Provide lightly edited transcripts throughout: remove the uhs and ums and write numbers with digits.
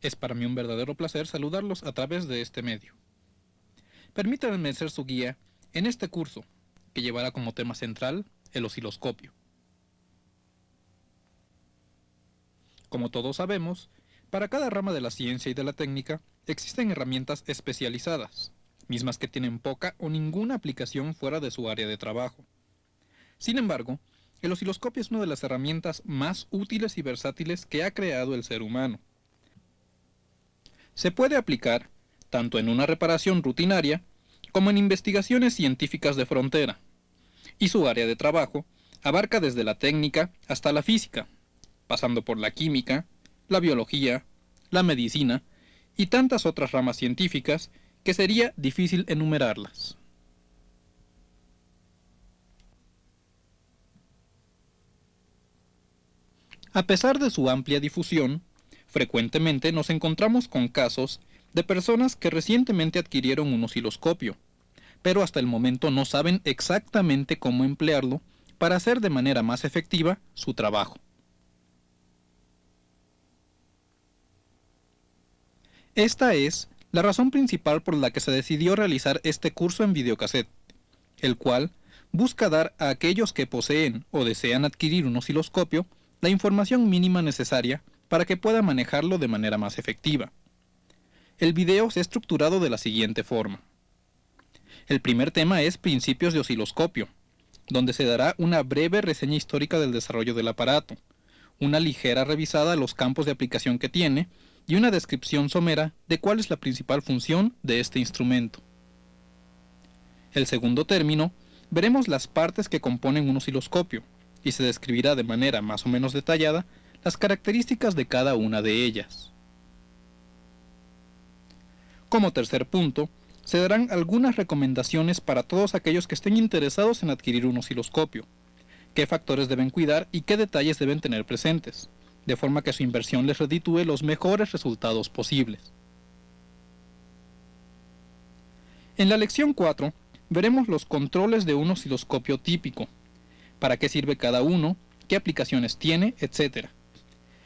Es para mí un verdadero placer saludarlos a través de este medio. Permítanme ser su guía en este curso, que llevará como tema central el osciloscopio. Como todos sabemos, para cada rama de la ciencia y de la técnica existen herramientas especializadas, mismas que tienen poca o ninguna aplicación fuera de su área de trabajo. Sin embargo, el osciloscopio es una de las herramientas más útiles y versátiles que ha creado el ser humano. Se puede aplicar tanto en una reparación rutinaria como en investigaciones científicas de frontera, y su área de trabajo abarca desde la técnica hasta la física, pasando por la química, la biología, la medicina y tantas otras ramas científicas que sería difícil enumerarlas. A pesar de su amplia difusión, frecuentemente nos encontramos con casos de personas que recientemente adquirieron un osciloscopio, pero hasta el momento no saben exactamente cómo emplearlo para hacer de manera más efectiva su trabajo. Esta es la razón principal por la que se decidió realizar este curso en videocassette, el cual busca dar a aquellos que poseen o desean adquirir un osciloscopio la información mínima necesaria para que puedan manejarlo de manera más efectiva. El video se ha estructurado de la siguiente forma. El primer tema es Principios de osciloscopio, donde se dará una breve reseña histórica del desarrollo del aparato, una ligera revisada a los campos de aplicación que tiene y una descripción somera de cuál es la principal función de este instrumento. El segundo término, veremos las partes que componen un osciloscopio, y se describirá de manera más o menos detallada las características de cada una de ellas. Como tercer punto, se darán algunas recomendaciones para todos aquellos que estén interesados en adquirir un osciloscopio, qué factores deben cuidar y qué detalles deben tener presentes, de forma que su inversión les reditúe los mejores resultados posibles. En la lección 4, veremos los controles de un osciloscopio típico, para qué sirve cada uno, qué aplicaciones tiene, etc.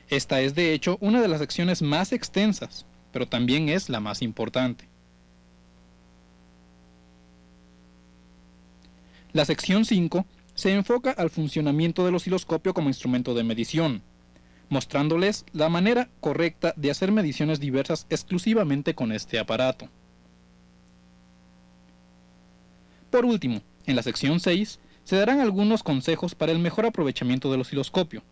Esta es de hecho una de las secciones más extensas, pero también es la más importante. La sección 5 se enfoca al funcionamiento del osciloscopio como instrumento de medición, mostrándoles la manera correcta de hacer mediciones diversas exclusivamente con este aparato. Por último, en la sección 6 se darán algunos consejos para el mejor aprovechamiento del osciloscopio,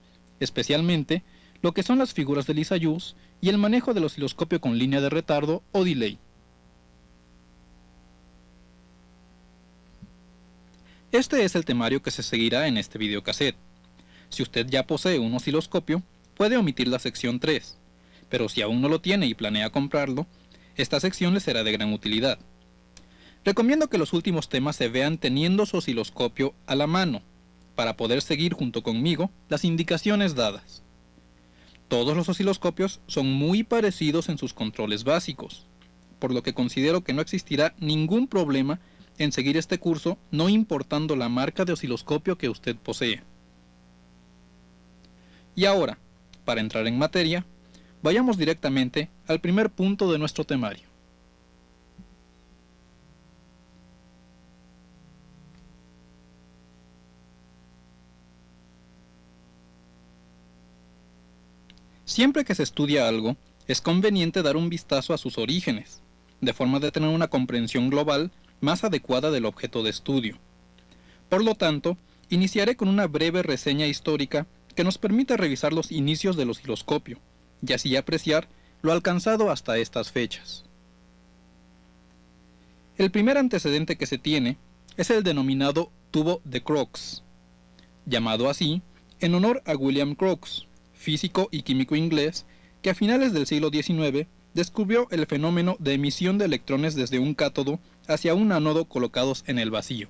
especialmente lo que son las figuras de Lissajous y el manejo del osciloscopio con línea de retardo o delay. Este es el temario que se seguirá en este videocassette. Si usted ya posee un osciloscopio, puede omitir la sección 3, pero si aún no lo tiene y planea comprarlo, esta sección le será de gran utilidad. Recomiendo que los últimos temas se vean teniendo su osciloscopio a la mano, para poder seguir junto conmigo las indicaciones dadas. Todos los osciloscopios son muy parecidos en sus controles básicos, por lo que considero que no existirá ningún problema en seguir este curso no importando la marca de osciloscopio que usted posea. Y ahora, para entrar en materia, vayamos directamente al primer punto de nuestro temario. Siempre que se estudia algo, es conveniente dar un vistazo a sus orígenes, de forma de tener una comprensión global más adecuada del objeto de estudio. Por lo tanto, iniciaré con una breve reseña histórica que nos permita revisar los inicios del osciloscopio, y así apreciar lo alcanzado hasta estas fechas. El primer antecedente que se tiene es el denominado tubo de Crookes, llamado así en honor a William Crookes, físico y químico inglés, que a finales del siglo XIX descubrió el fenómeno de emisión de electrones desde un cátodo hacia un ánodo colocados en el vacío.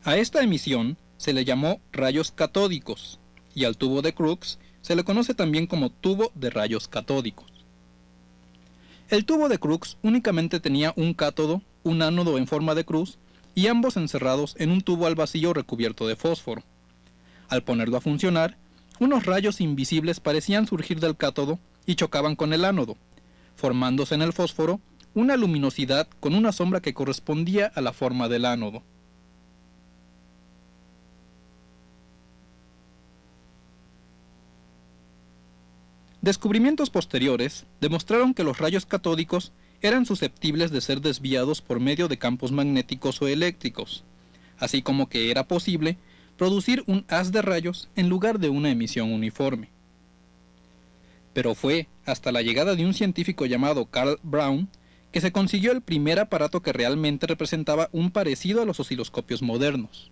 A esta emisión se le llamó rayos catódicos, y al tubo de Crookes se le conoce también como tubo de rayos catódicos. El tubo de Crookes únicamente tenía un cátodo, un ánodo en forma de cruz, y ambos encerrados en un tubo al vacío recubierto de fósforo. Al ponerlo a funcionar, unos rayos invisibles parecían surgir del cátodo y chocaban con el ánodo, formándose en el fósforo una luminosidad con una sombra que correspondía a la forma del ánodo. Descubrimientos posteriores demostraron que los rayos catódicos eran susceptibles de ser desviados por medio de campos magnéticos o eléctricos, así como que era posible producir un haz de rayos en lugar de una emisión uniforme. Pero fue hasta la llegada de un científico llamado Karl Braun que se consiguió el primer aparato que realmente representaba un parecido a los osciloscopios modernos.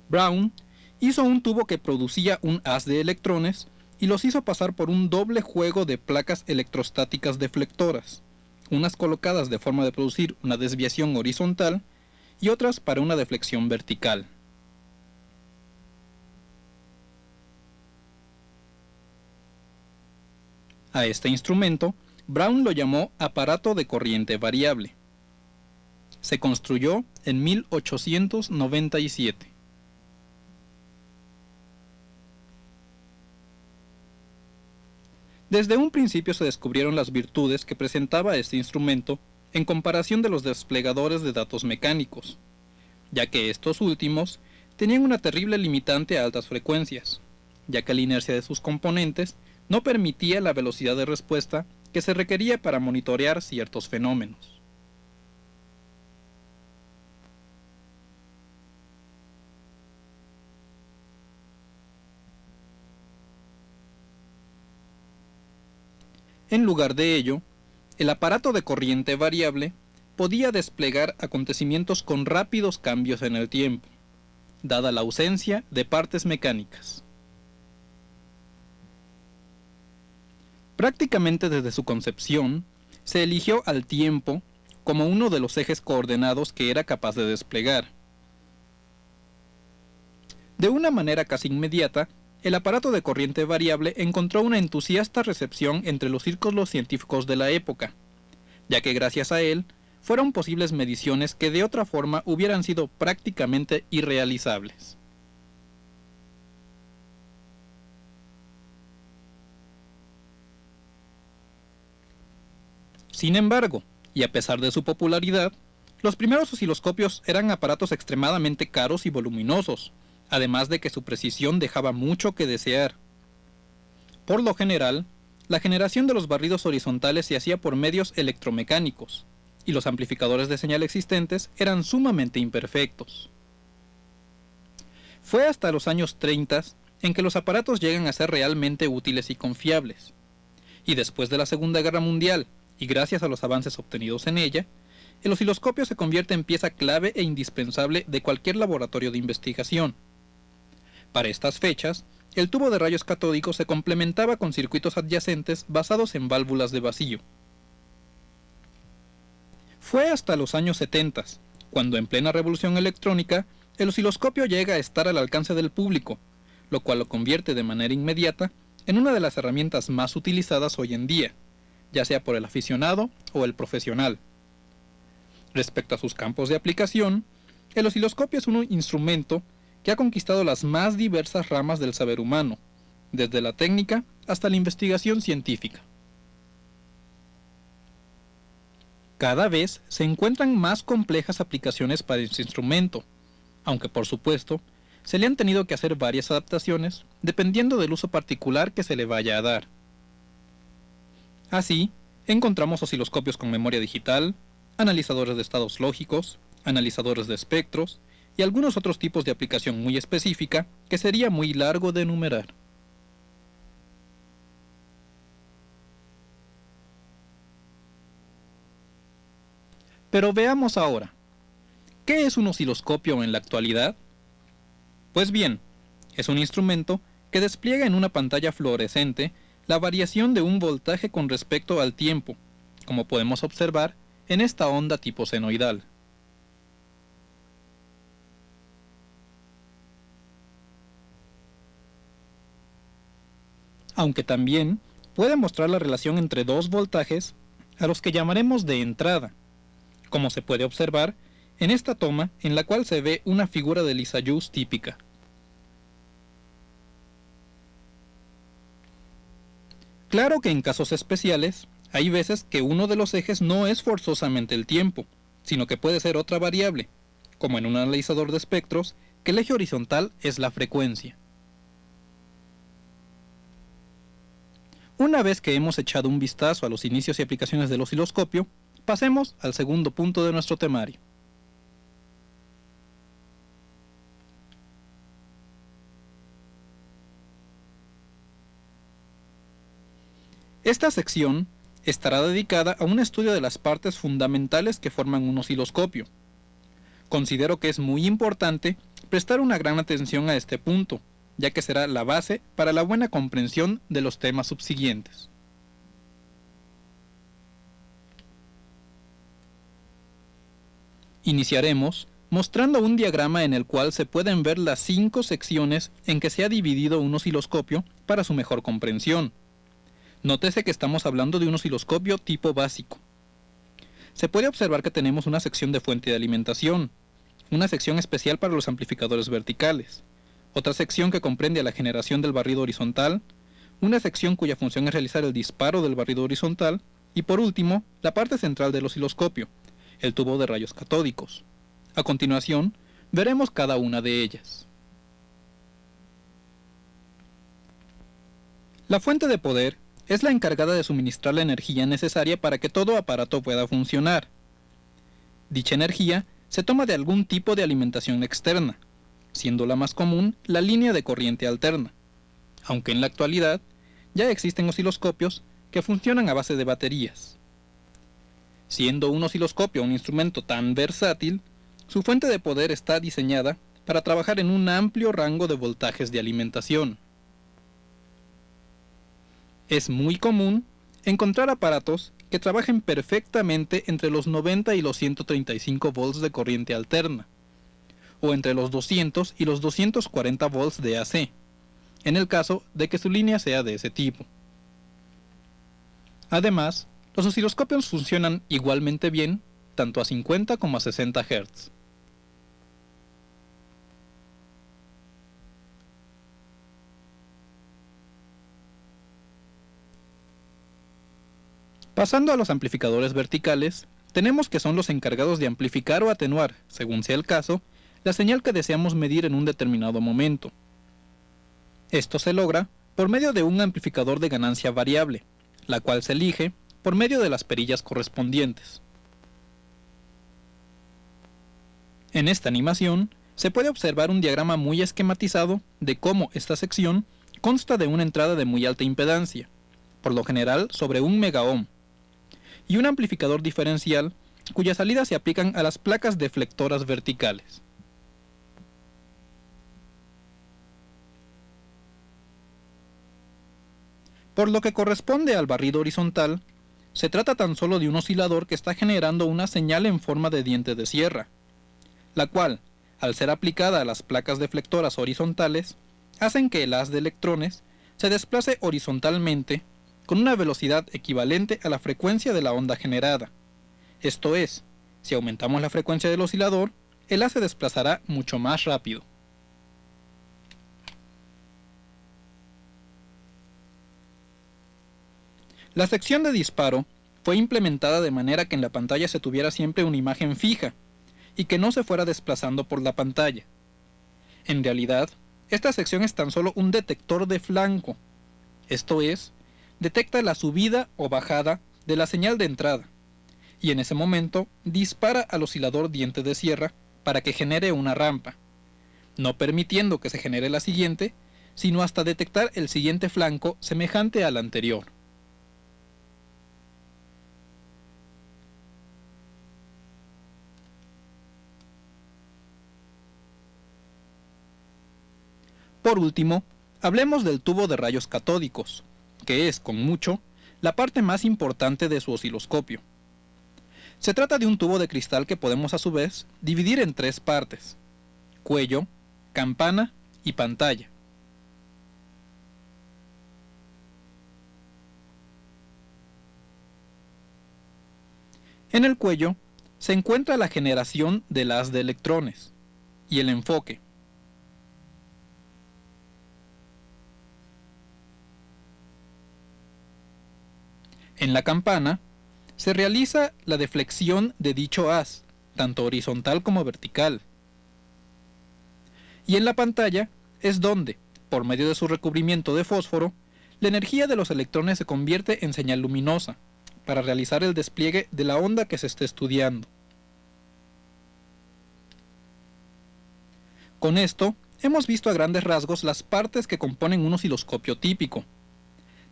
Braun hizo un tubo que producía un haz de electrones y los hizo pasar por un doble juego de placas electrostáticas deflectoras, unas colocadas de forma de producir una desviación horizontal y otras para una deflexión vertical. A este instrumento, Braun lo llamó aparato de corriente variable. Se construyó en 1897. Desde un principio se descubrieron las virtudes que presentaba este instrumento en comparación de los desplegadores de datos mecánicos, ya que estos últimos tenían una terrible limitante a altas frecuencias, ya que la inercia de sus componentes no permitía la velocidad de respuesta que se requería para monitorear ciertos fenómenos. En lugar de ello, el aparato de corriente variable podía desplegar acontecimientos con rápidos cambios en el tiempo, dada la ausencia de partes mecánicas. Prácticamente desde su concepción, se eligió al tiempo como uno de los ejes coordenados que era capaz de desplegar. De una manera casi inmediata, el aparato de corriente variable encontró una entusiasta recepción entre los círculos científicos de la época, ya que gracias a él fueron posibles mediciones que de otra forma hubieran sido prácticamente irrealizables. Sin embargo, y a pesar de su popularidad, los primeros osciloscopios eran aparatos extremadamente caros y voluminosos, además de que su precisión dejaba mucho que desear. Por lo general, la generación de los barridos horizontales se hacía por medios electromecánicos, y los amplificadores de señal existentes eran sumamente imperfectos. Fue hasta los años 30 en que los aparatos llegan a ser realmente útiles y confiables, y después de la Segunda Guerra Mundial, y gracias a los avances obtenidos en ella, el osciloscopio se convierte en pieza clave e indispensable de cualquier laboratorio de investigación. Para estas fechas, el tubo de rayos catódicos se complementaba con circuitos adyacentes basados en válvulas de vacío. Fue hasta los años 70, cuando en plena revolución electrónica, el osciloscopio llega a estar al alcance del público, lo cual lo convierte de manera inmediata en una de las herramientas más utilizadas hoy en día, ya sea por el aficionado o el profesional. Respecto a sus campos de aplicación, el osciloscopio es un instrumento que ha conquistado las más diversas ramas del saber humano, desde la técnica hasta la investigación científica. Cada vez se encuentran más complejas aplicaciones para este instrumento, aunque por supuesto, se le han tenido que hacer varias adaptaciones dependiendo del uso particular que se le vaya a dar. Así, encontramos osciloscopios con memoria digital, analizadores de estados lógicos, analizadores de espectros y algunos otros tipos de aplicación muy específica que sería muy largo de enumerar. Pero veamos ahora, ¿qué es un osciloscopio en la actualidad? Pues bien, es un instrumento que despliega en una pantalla fluorescente la variación de un voltaje con respecto al tiempo, como podemos observar en esta onda tipo senoidal. Aunque también puede mostrar la relación entre dos voltajes a los que llamaremos de entrada, como se puede observar en esta toma en la cual se ve una figura de Lissajous típica. Claro que en casos especiales, hay veces que uno de los ejes no es forzosamente el tiempo, sino que puede ser otra variable, como en un analizador de espectros, que el eje horizontal es la frecuencia. Una vez que hemos echado un vistazo a los inicios y aplicaciones del osciloscopio, pasemos al segundo punto de nuestro temario. Esta sección estará dedicada a un estudio de las partes fundamentales que forman un osciloscopio. Considero que es muy importante prestar una gran atención a este punto, ya que será la base para la buena comprensión de los temas subsiguientes. Iniciaremos mostrando un diagrama en el cual se pueden ver las 5 secciones en que se ha dividido un osciloscopio para su mejor comprensión. Nótese que estamos hablando de un osciloscopio tipo básico. Se puede observar que tenemos una sección de fuente de alimentación, una sección especial para los amplificadores verticales, otra sección que comprende a la generación del barrido horizontal, una sección cuya función es realizar el disparo del barrido horizontal, y por último, la parte central del osciloscopio, el tubo de rayos catódicos. A continuación, veremos cada una de ellas. La fuente de poder es la encargada de suministrar la energía necesaria para que todo aparato pueda funcionar. Dicha energía se toma de algún tipo de alimentación externa, siendo la más común la línea de corriente alterna, aunque en la actualidad ya existen osciloscopios que funcionan a base de baterías. Siendo un osciloscopio un instrumento tan versátil, su fuente de poder está diseñada para trabajar en un amplio rango de voltajes de alimentación. Es muy común encontrar aparatos que trabajen perfectamente entre los 90 y los 135 volts de corriente alterna, o entre los 200 y los 240 volts de AC, en el caso de que su línea sea de ese tipo. Además, los osciloscopios funcionan igualmente bien, tanto a 50 como a 60 Hz. Pasando a los amplificadores verticales, tenemos que son los encargados de amplificar o atenuar, según sea el caso, la señal que deseamos medir en un determinado momento. Esto se logra por medio de un amplificador de ganancia variable, la cual se elige por medio de las perillas correspondientes. En esta animación se puede observar un diagrama muy esquematizado de cómo esta sección consta de una entrada de muy alta impedancia, por lo general sobre 1 megaohm, y un amplificador diferencial cuyas salidas se aplican a las placas deflectoras verticales. Por lo que corresponde al barrido horizontal, se trata tan solo de un oscilador que está generando una señal en forma de diente de sierra, la cual, al ser aplicada a las placas deflectoras horizontales, hacen que el haz de electrones se desplace horizontalmente con una velocidad equivalente a la frecuencia de la onda generada. Esto es, si aumentamos la frecuencia del oscilador, el haz se desplazará mucho más rápido. La sección de disparo fue implementada de manera que en la pantalla se tuviera siempre una imagen fija y que no se fuera desplazando por la pantalla. En realidad, esta sección es tan solo un detector de flanco, esto es, detecta la subida o bajada de la señal de entrada, y en ese momento dispara al oscilador diente de sierra para que genere una rampa, no permitiendo que se genere la siguiente, sino hasta detectar el siguiente flanco semejante al anterior. Por último, hablemos del tubo de rayos catódicos, que es, con mucho, la parte más importante de su osciloscopio. Se trata de un tubo de cristal que podemos a su vez dividir en 3 partes: cuello, campana y pantalla. En el cuello se encuentra la generación del haz de electrones y el enfoque. En la campana, se realiza la deflexión de dicho haz, tanto horizontal como vertical. Y en la pantalla es donde, por medio de su recubrimiento de fósforo, la energía de los electrones se convierte en señal luminosa, para realizar el despliegue de la onda que se esté estudiando. Con esto, hemos visto a grandes rasgos las partes que componen un osciloscopio típico.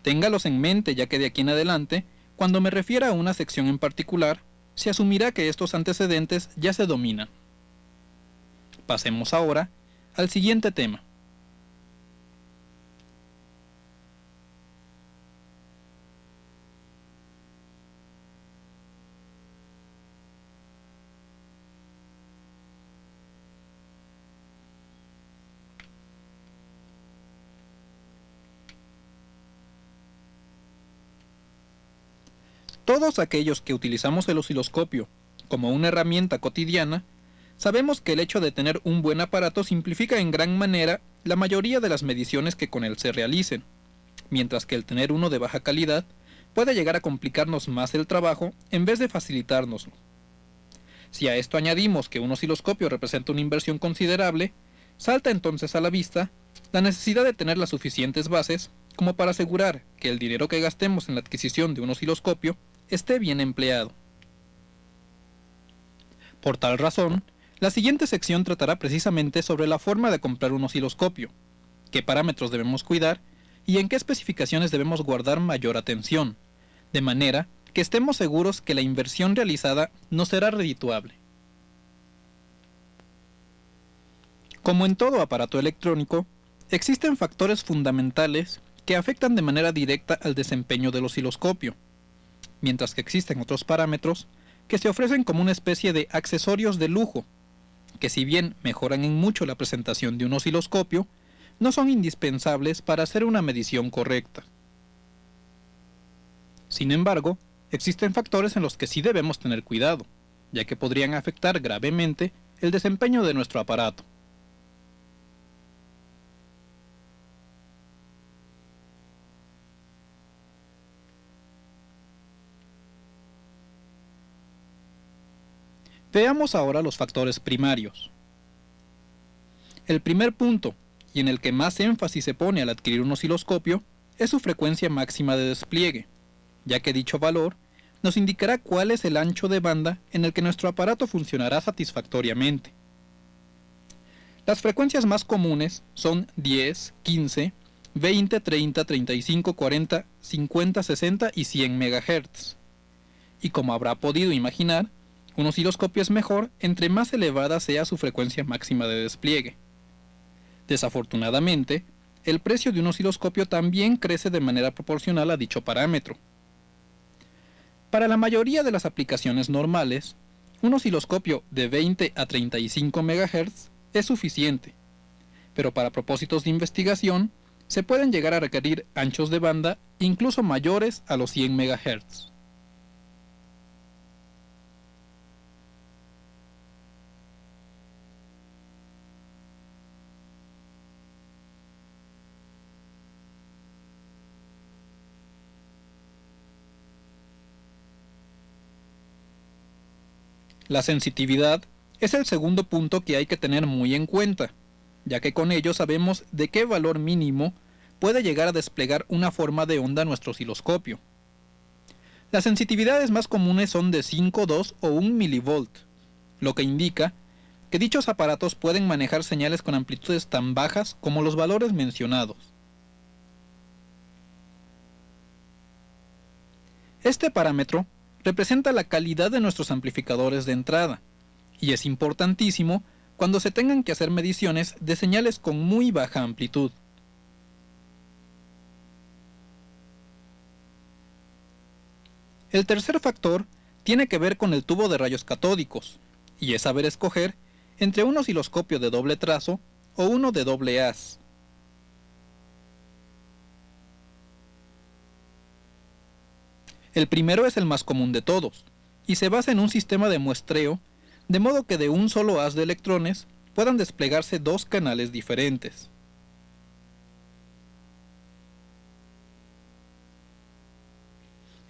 Téngalos en mente, ya que de aquí en adelante, cuando me refiera a una sección en particular, se asumirá que estos antecedentes ya se dominan. Pasemos ahora al siguiente tema. Todos aquellos que utilizamos el osciloscopio como una herramienta cotidiana, sabemos que el hecho de tener un buen aparato simplifica en gran manera la mayoría de las mediciones que con él se realicen, mientras que el tener uno de baja calidad puede llegar a complicarnos más el trabajo en vez de facilitárnoslo. Si a esto añadimos que un osciloscopio representa una inversión considerable, salta entonces a la vista la necesidad de tener las suficientes bases como para asegurar que el dinero que gastemos en la adquisición de un osciloscopio esté bien empleado. Por tal razón, la siguiente sección tratará precisamente sobre la forma de comprar un osciloscopio, qué parámetros debemos cuidar y en qué especificaciones debemos guardar mayor atención, de manera que estemos seguros que la inversión realizada no será redituable. Como en todo aparato electrónico, existen factores fundamentales que afectan de manera directa al desempeño del osciloscopio, mientras que existen otros parámetros que se ofrecen como una especie de accesorios de lujo, que si bien mejoran en mucho la presentación de un osciloscopio, no son indispensables para hacer una medición correcta. Sin embargo, existen factores en los que sí debemos tener cuidado, ya que podrían afectar gravemente el desempeño de nuestro aparato. Veamos ahora los factores primarios. El primer punto, y en el que más énfasis se pone al adquirir un osciloscopio, es su frecuencia máxima de despliegue, ya que dicho valor nos indicará cuál es el ancho de banda en el que nuestro aparato funcionará satisfactoriamente. Las frecuencias más comunes son 10, 15, 20, 30, 35, 40, 50, 60 y 100 MHz. Y como habrá podido imaginar, un osciloscopio es mejor entre más elevada sea su frecuencia máxima de despliegue. Desafortunadamente, el precio de un osciloscopio también crece de manera proporcional a dicho parámetro. Para la mayoría de las aplicaciones normales, un osciloscopio de 20 a 35 MHz es suficiente, pero para propósitos de investigación, se pueden llegar a requerir anchos de banda incluso mayores a los 100 MHz. La sensitividad es el segundo punto que hay que tener muy en cuenta, ya que con ello sabemos de qué valor mínimo puede llegar a desplegar una forma de onda nuestro osciloscopio. Las sensitividades más comunes son de 5, 2 o 1 mV, lo que indica que dichos aparatos pueden manejar señales con amplitudes tan bajas como los valores mencionados. Este parámetro representa la calidad de nuestros amplificadores de entrada, y es importantísimo cuando se tengan que hacer mediciones de señales con muy baja amplitud. El tercer factor tiene que ver con el tubo de rayos catódicos, y es saber escoger entre un osciloscopio de doble trazo o uno de doble haz. El primero es el más común de todos, y se basa en un sistema de muestreo, de modo que de un solo haz de electrones puedan desplegarse dos canales diferentes.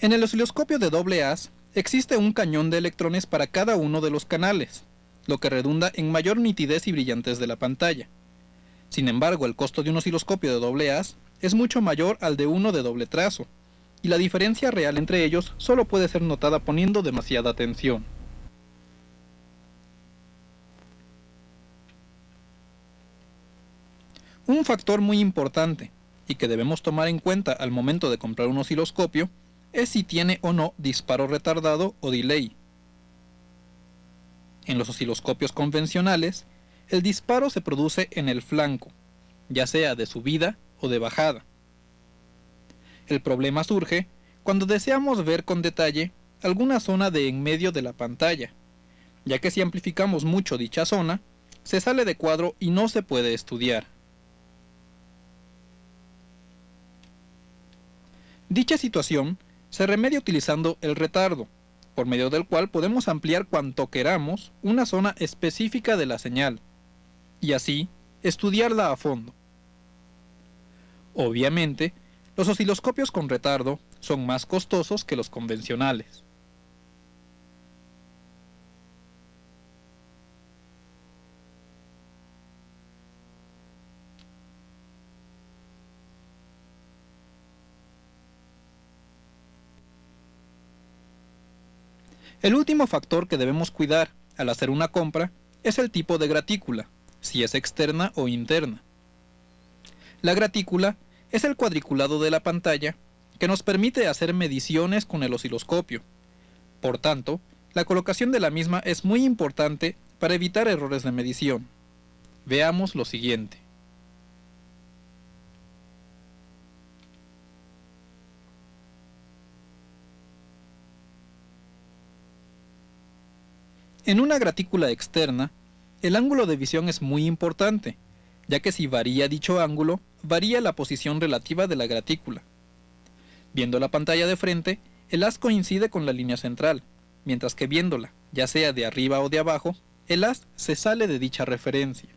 En el osciloscopio de doble haz existe un cañón de electrones para cada uno de los canales, lo que redunda en mayor nitidez y brillantez de la pantalla. Sin embargo, el costo de un osciloscopio de doble haz es mucho mayor al de uno de doble trazo, y la diferencia real entre ellos solo puede ser notada poniendo demasiada atención. Un factor muy importante, y que debemos tomar en cuenta al momento de comprar un osciloscopio, es si tiene o no disparo retardado o delay. En los osciloscopios convencionales, el disparo se produce en el flanco, ya sea de subida o de bajada. El problema surge cuando deseamos ver con detalle alguna zona de en medio de la pantalla, ya que si amplificamos mucho dicha zona, se sale de cuadro y no se puede estudiar. Dicha situación se remedia utilizando el retardo, por medio del cual podemos ampliar cuanto queramos una zona específica de la señal, y así estudiarla a fondo. Obviamente, los osciloscopios con retardo son más costosos que los convencionales. El último factor que debemos cuidar al hacer una compra es el tipo de gratícula, si es externa o interna. La gratícula es el cuadriculado de la pantalla que nos permite hacer mediciones con el osciloscopio. Por tanto, la colocación de la misma es muy importante para evitar errores de medición. Veamos lo siguiente. En una gratícula externa, el ángulo de visión es muy importante, ya que si varía dicho ángulo, varía la posición relativa de la gratícula. Viendo la pantalla de frente, el haz coincide con la línea central, mientras que viéndola, ya sea de arriba o de abajo, el haz se sale de dicha referencia.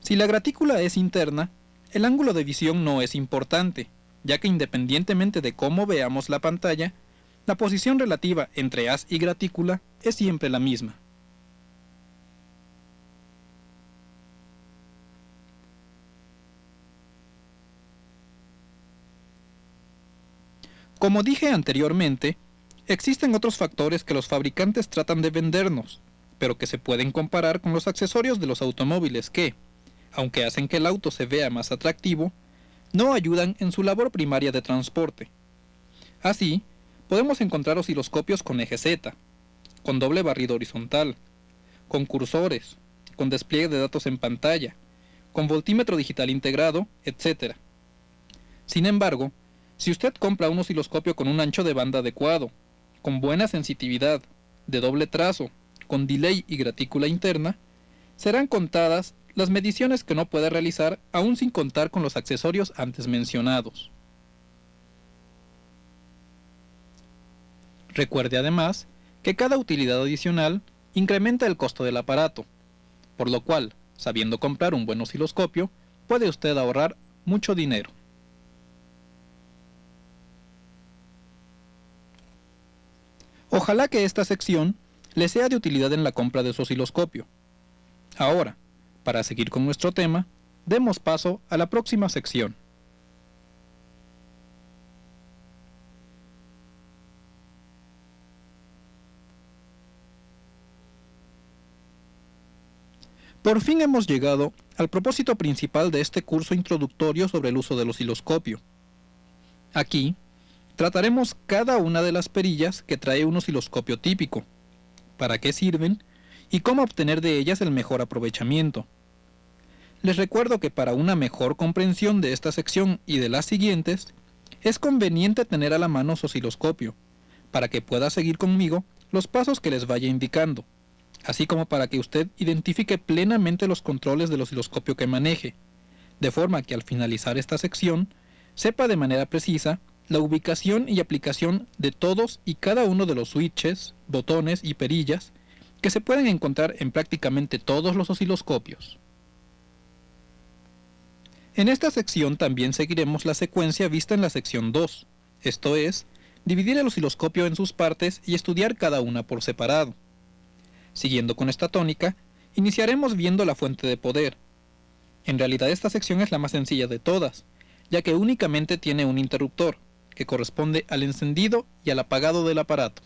Si la gratícula es interna, el ángulo de visión no es importante, ya que independientemente de cómo veamos la pantalla, la posición relativa entre haz y gratícula es siempre la misma. Como dije anteriormente, existen otros factores que los fabricantes tratan de vendernos, pero que se pueden comparar con los accesorios de los automóviles que, aunque hacen que el auto se vea más atractivo, no ayudan en su labor primaria de transporte. Así, podemos encontrar osciloscopios con eje Z, con doble barrido horizontal, con cursores, con despliegue de datos en pantalla, con voltímetro digital integrado, etc. Sin embargo, si usted compra un osciloscopio con un ancho de banda adecuado, con buena sensitividad, de doble trazo, con delay y gratícula interna, serán contadas las mediciones que no puede realizar aún sin contar con los accesorios antes mencionados. Recuerde además que cada utilidad adicional incrementa el costo del aparato, por lo cual, sabiendo comprar un buen osciloscopio, puede usted ahorrar mucho dinero. Ojalá que esta sección le sea de utilidad en la compra de su osciloscopio. Ahora, para seguir con nuestro tema, demos paso a la próxima sección. Por fin hemos llegado al propósito principal de este curso introductorio sobre el uso del osciloscopio. Aquí, trataremos cada una de las perillas que trae un osciloscopio típico, para qué sirven y cómo obtener de ellas el mejor aprovechamiento. Les recuerdo que para una mejor comprensión de esta sección y de las siguientes, es conveniente tener a la mano su osciloscopio, para que pueda seguir conmigo los pasos que les vaya indicando, así como para que usted identifique plenamente los controles del osciloscopio que maneje, de forma que al finalizar esta sección, sepa de manera precisa la ubicación y aplicación de todos y cada uno de los switches, botones y perillas que se pueden encontrar en prácticamente todos los osciloscopios. En esta sección también seguiremos la secuencia vista en la sección 2, esto es, dividir el osciloscopio en sus partes y estudiar cada una por separado. Siguiendo con esta tónica, iniciaremos viendo la fuente de poder. En realidad esta sección es la más sencilla de todas, ya que únicamente tiene un interruptor, que corresponde al encendido y al apagado del aparato.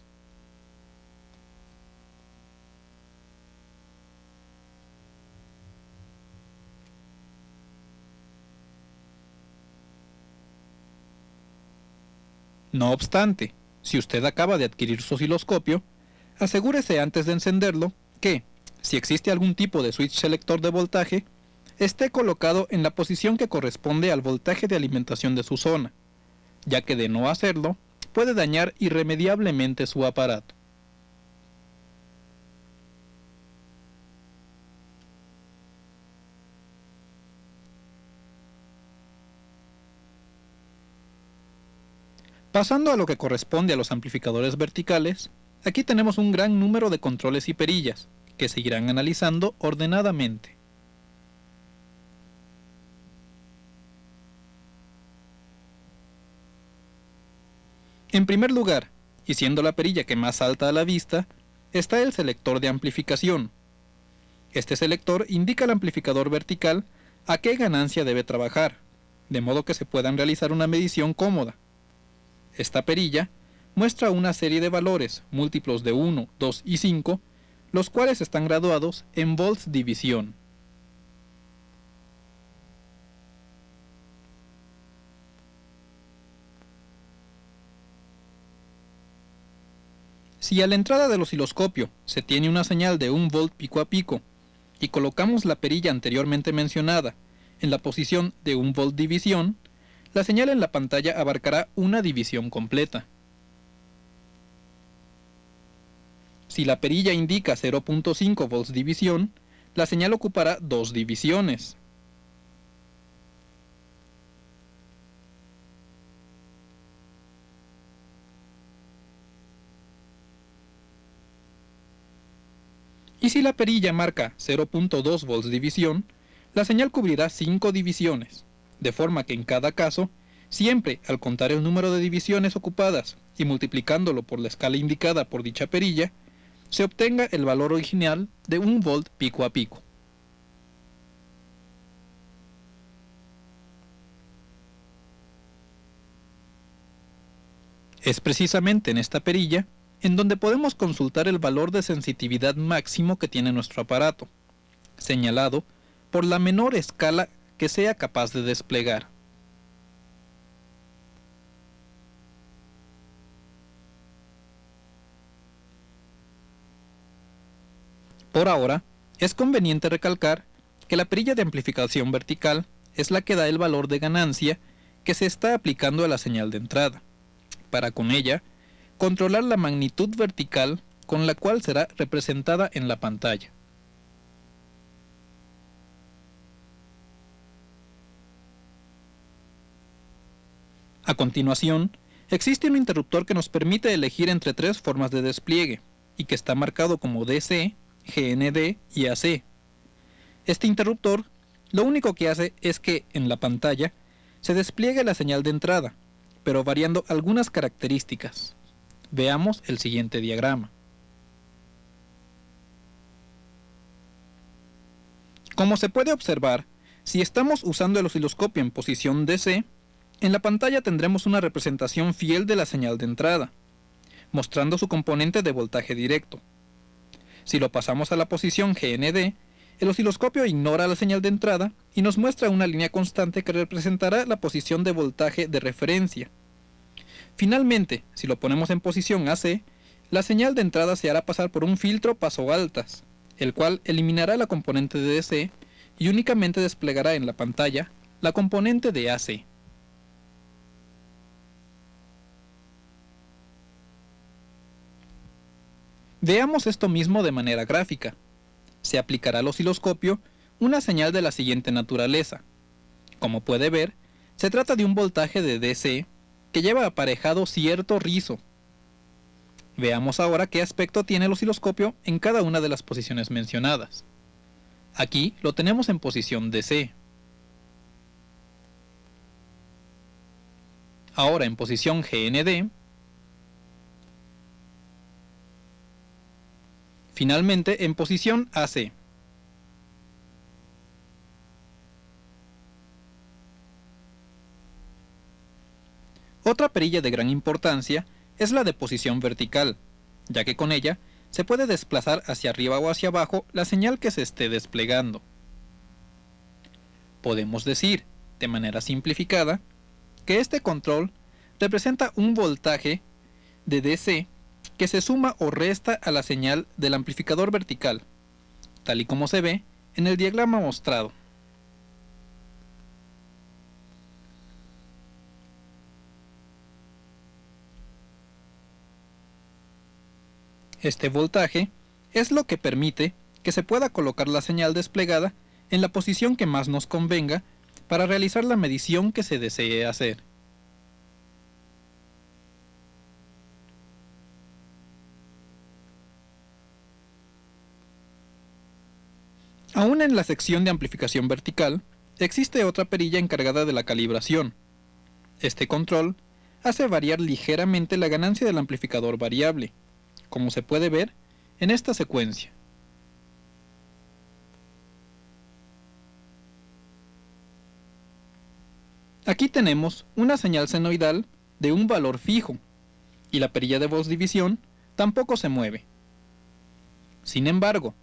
No obstante, si usted acaba de adquirir su osciloscopio, asegúrese antes de encenderlo que, si existe algún tipo de switch selector de voltaje, esté colocado en la posición que corresponde al voltaje de alimentación de su zona, ya que de no hacerlo, puede dañar irremediablemente su aparato. Pasando a lo que corresponde a los amplificadores verticales, aquí tenemos un gran número de controles y perillas, que se irán analizando ordenadamente. En primer lugar, y siendo la perilla que más salta a la vista, está el selector de amplificación. Este selector indica al amplificador vertical a qué ganancia debe trabajar, de modo que se puedan realizar una medición cómoda. Esta perilla muestra una serie de valores múltiplos de 1, 2 y 5, los cuales están graduados en volts división. Si a la entrada del osciloscopio se tiene una señal de 1 volt pico a pico y colocamos la perilla anteriormente mencionada en la posición de 1 volt división, la señal en la pantalla abarcará una división completa. Si la perilla indica 0.5 volts división, la señal ocupará 2 divisiones. Y si la perilla marca 0.2 volts división, la señal cubrirá 5 divisiones, de forma que en cada caso, siempre al contar el número de divisiones ocupadas y multiplicándolo por la escala indicada por dicha perilla, se obtenga el valor original de 1 volt pico a pico. Es precisamente en esta perilla en donde podemos consultar el valor de sensitividad máximo que tiene nuestro aparato, señalado por la menor escala que sea capaz de desplegar. Por ahora, es conveniente recalcar que la perilla de amplificación vertical es la que da el valor de ganancia que se está aplicando a la señal de entrada, para con ella controlar la magnitud vertical con la cual será representada en la pantalla. A continuación, existe un interruptor que nos permite elegir entre 3 formas de despliegue, y que está marcado como DC, GND y AC. Este interruptor lo único que hace es que, en la pantalla, se despliegue la señal de entrada, pero variando algunas características. Veamos el siguiente diagrama. Como se puede observar, si estamos usando el osciloscopio en posición DC, en la pantalla tendremos una representación fiel de la señal de entrada, mostrando su componente de voltaje directo. Si lo pasamos a la posición GND, el osciloscopio ignora la señal de entrada y nos muestra una línea constante que representará la posición de voltaje de referencia. Finalmente, si lo ponemos en posición AC, la señal de entrada se hará pasar por un filtro paso altas, el cual eliminará la componente de DC y únicamente desplegará en la pantalla la componente de AC. Veamos esto mismo de manera gráfica. Se aplicará al osciloscopio una señal de la siguiente naturaleza. Como puede ver, se trata de un voltaje de DC que lleva aparejado cierto rizo. Veamos ahora qué aspecto tiene el osciloscopio en cada una de las posiciones mencionadas. Aquí lo tenemos en posición DC. Ahora en posición GND. Finalmente en posición AC. Otra perilla de gran importancia es la de posición vertical, ya que con ella se puede desplazar hacia arriba o hacia abajo la señal que se esté desplegando. Podemos decir, de manera simplificada, que este control representa un voltaje de DC que se suma o resta a la señal del amplificador vertical, tal y como se ve en el diagrama mostrado. Este voltaje es lo que permite que se pueda colocar la señal desplegada en la posición que más nos convenga para realizar la medición que se desee hacer. Aún en la sección de amplificación vertical, existe otra perilla encargada de la calibración. Este control hace variar ligeramente la ganancia del amplificador variable, como se puede ver en esta secuencia. Aquí tenemos una señal senoidal de un valor fijo, y la perilla de voz división tampoco se mueve. Sin embargo,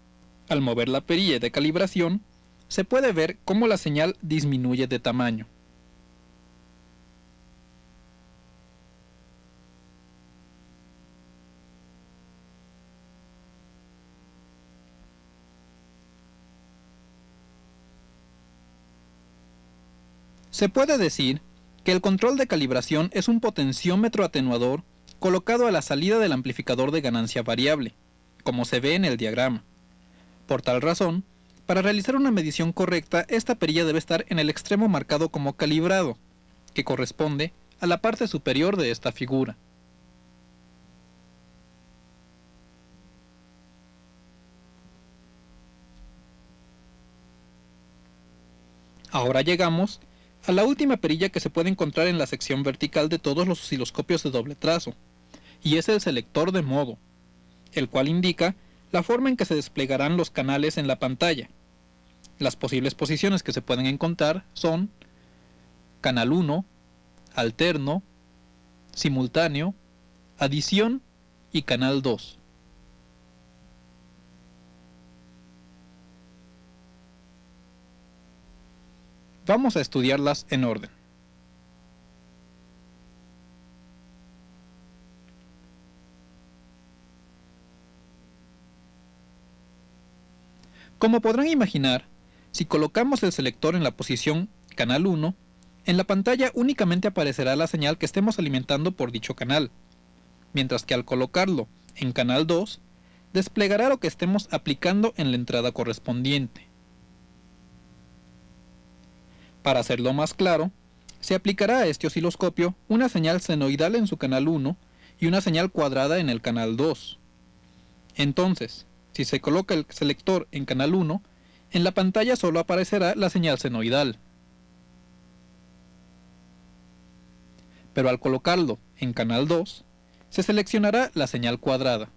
al mover la perilla de calibración, se puede ver cómo la señal disminuye de tamaño. Se puede decir que el control de calibración es un potenciómetro atenuador colocado a la salida del amplificador de ganancia variable, como se ve en el diagrama. Por tal razón, para realizar una medición correcta, esta perilla debe estar en el extremo marcado como calibrado, que corresponde a la parte superior de esta figura. Ahora llegamos a la última perilla que se puede encontrar en la sección vertical de todos los osciloscopios de doble trazo, y es el selector de modo, el cual indica la forma en que se desplegarán los canales en la pantalla. Las posibles posiciones que se pueden encontrar son canal 1, alterno, simultáneo, adición y canal 2. Vamos a estudiarlas en orden. Como podrán imaginar, si colocamos el selector en la posición canal 1, en la pantalla únicamente aparecerá la señal que estemos alimentando por dicho canal, mientras que al colocarlo en canal 2, desplegará lo que estemos aplicando en la entrada correspondiente. Para hacerlo más claro, se aplicará a este osciloscopio una señal senoidal en su canal 1 y una señal cuadrada en el canal 2. Entonces, si se coloca el selector en canal 1, en la pantalla solo aparecerá la señal senoidal. Pero al colocarlo en canal 2, se seleccionará la señal cuadrada.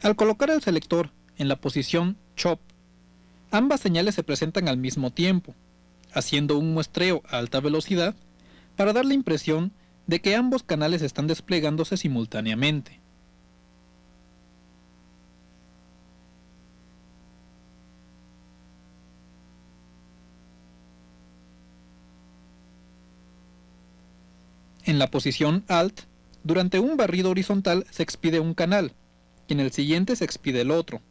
Al colocar el selector en la posición CHOP, ambas señales se presentan al mismo tiempo, haciendo un muestreo a alta velocidad para dar la impresión de que ambos canales están desplegándose simultáneamente. En la posición Alt, durante un barrido horizontal se expide un canal, y en el siguiente se expide el otro,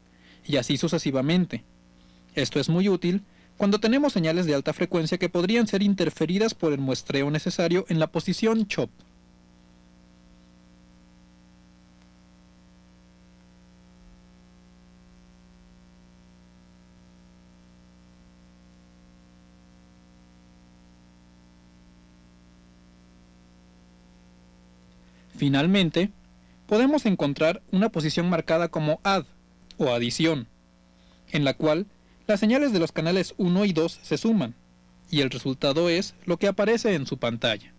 y así sucesivamente. Esto es muy útil cuando tenemos señales de alta frecuencia que podrían ser interferidas por el muestreo necesario en la posición CHOP. Finalmente, podemos encontrar una posición marcada como add o adición, en la cual las señales de los canales 1 y 2 se suman, y el resultado es lo que aparece en su pantalla.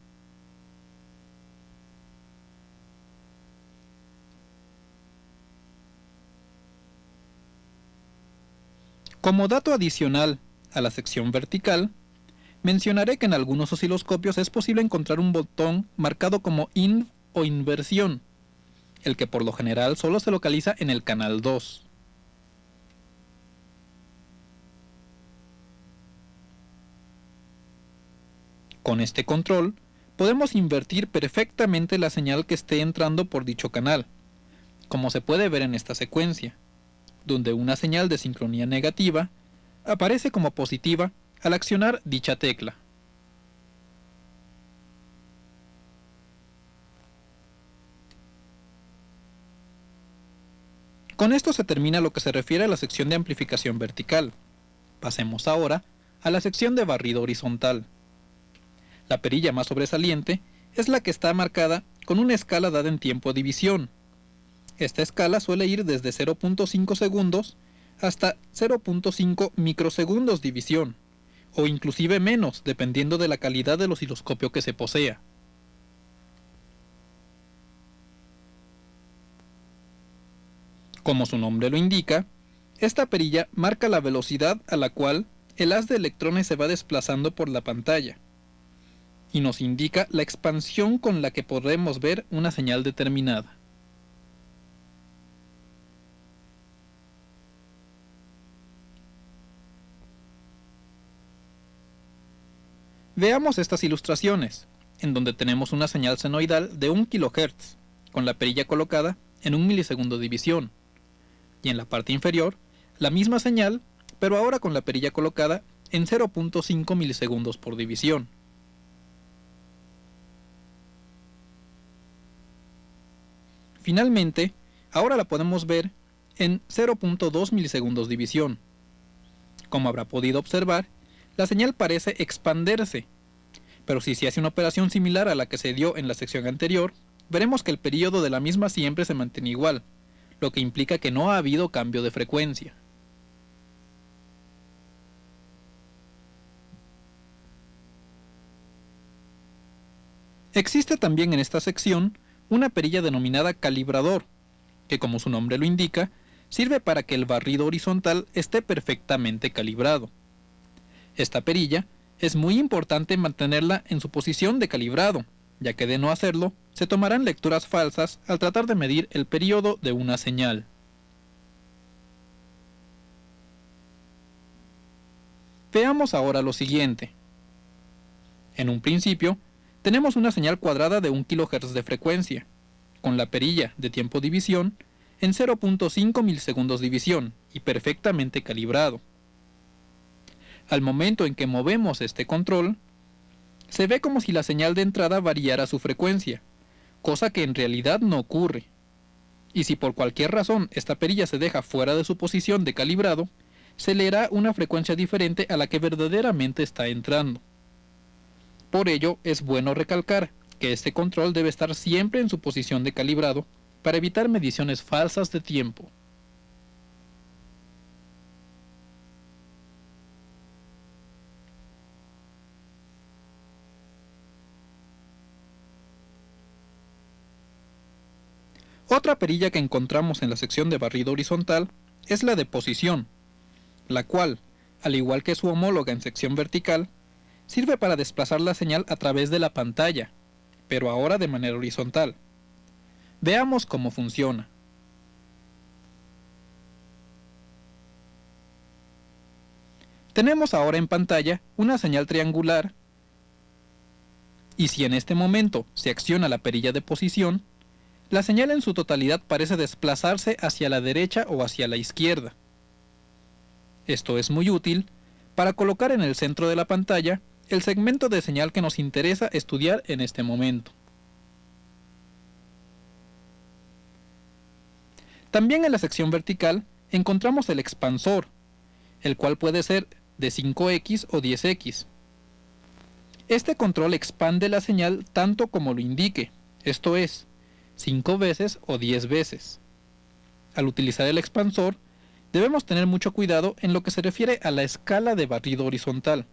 Como dato adicional a la sección vertical, mencionaré que en algunos osciloscopios es posible encontrar un botón marcado como INV o inversión, el que por lo general solo se localiza en el canal 2. Con este control, podemos invertir perfectamente la señal que esté entrando por dicho canal, como se puede ver en esta secuencia, donde una señal de sincronía negativa aparece como positiva al accionar dicha tecla. Con esto se termina lo que se refiere a la sección de amplificación vertical. Pasemos ahora a la sección de barrido horizontal. La perilla más sobresaliente es la que está marcada con una escala dada en tiempo división. Esta escala suele ir desde 0.5 segundos hasta 0.5 microsegundos división, o inclusive menos, dependiendo de la calidad del osciloscopio que se posea. Como su nombre lo indica, esta perilla marca la velocidad a la cual el haz de electrones se va desplazando por la pantalla, y nos indica la expansión con la que podremos ver una señal determinada. Veamos estas ilustraciones, en donde tenemos una señal senoidal de 1 kHz, con la perilla colocada en 1 milisegundo división, y en la parte inferior, la misma señal, pero ahora con la perilla colocada en 0.5 milisegundos por división. Finalmente, ahora la podemos ver en 0.2 milisegundos división. Como habrá podido observar, la señal parece expanderse, pero si se hace una operación similar a la que se dio en la sección anterior, veremos que el período de la misma siempre se mantiene igual, lo que implica que no ha habido cambio de frecuencia. Existe también en esta sección una perilla denominada calibrador, que como su nombre lo indica, sirve para que el barrido horizontal esté perfectamente calibrado. Esta perilla es muy importante mantenerla en su posición de calibrado, ya que de no hacerlo, se tomarán lecturas falsas al tratar de medir el período de una señal. Veamos ahora lo siguiente. En un principio, tenemos una señal cuadrada de 1 kHz de frecuencia, con la perilla de tiempo división en 0.5 milisegundos división y perfectamente calibrado. Al momento en que movemos este control, se ve como si la señal de entrada variara su frecuencia, cosa que en realidad no ocurre. Y si por cualquier razón esta perilla se deja fuera de su posición de calibrado, se leerá una frecuencia diferente a la que verdaderamente está entrando. Por ello, es bueno recalcar que este control debe estar siempre en su posición de calibrado para evitar mediciones falsas de tiempo. Otra perilla que encontramos en la sección de barrido horizontal es la de posición, la cual, al igual que su homóloga en sección vertical, sirve para desplazar la señal a través de la pantalla, pero ahora de manera horizontal. Veamos cómo funciona. Tenemos ahora en pantalla una señal triangular, y si en este momento se acciona la perilla de posición, la señal en su totalidad parece desplazarse hacia la derecha o hacia la izquierda. Esto es muy útil para colocar en el centro de la pantalla el segmento de señal que nos interesa estudiar en este momento. También en la sección vertical encontramos el expansor, el cual puede ser de 5x o 10x. Este control expande la señal tanto como lo indique, esto es, 5 veces o 10 veces. Al utilizar el expansor, debemos tener mucho cuidado en lo que se refiere a la escala de barrido horizontal,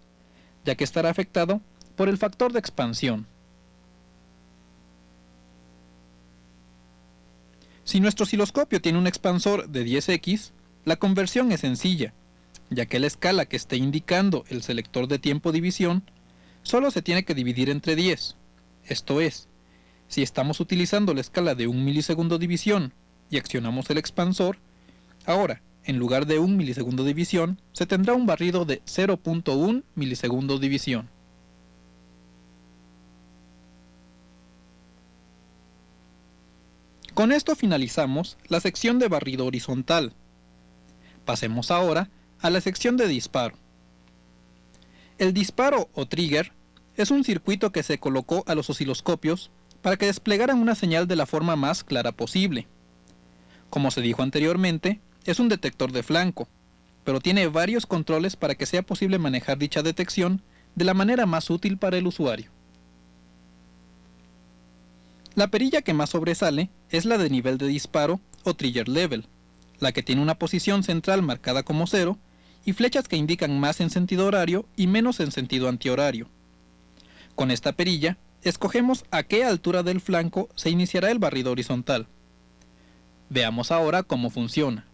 ya que estará afectado por el factor de expansión. Si nuestro osciloscopio tiene un expansor de 10x, la conversión es sencilla, ya que la escala que esté indicando el selector de tiempo división solo se tiene que dividir entre 10. Esto es, si estamos utilizando la escala de 1 milisegundo división y accionamos el expansor, ahora, en lugar de 1 milisegundo división, se tendrá un barrido de 0.1 milisegundo división. Con esto finalizamos la sección de barrido horizontal. Pasemos ahora a la sección de disparo. El disparo o trigger es un circuito que se colocó a los osciloscopios para que desplegaran una señal de la forma más clara posible. Como se dijo anteriormente, es un detector de flanco, pero tiene varios controles para que sea posible manejar dicha detección de la manera más útil para el usuario. La perilla que más sobresale es la de nivel de disparo o trigger level, la que tiene una posición central marcada como 0 y flechas que indican más en sentido horario y menos en sentido antihorario. Con esta perilla, escogemos a qué altura del flanco se iniciará el barrido horizontal. Veamos ahora cómo funciona.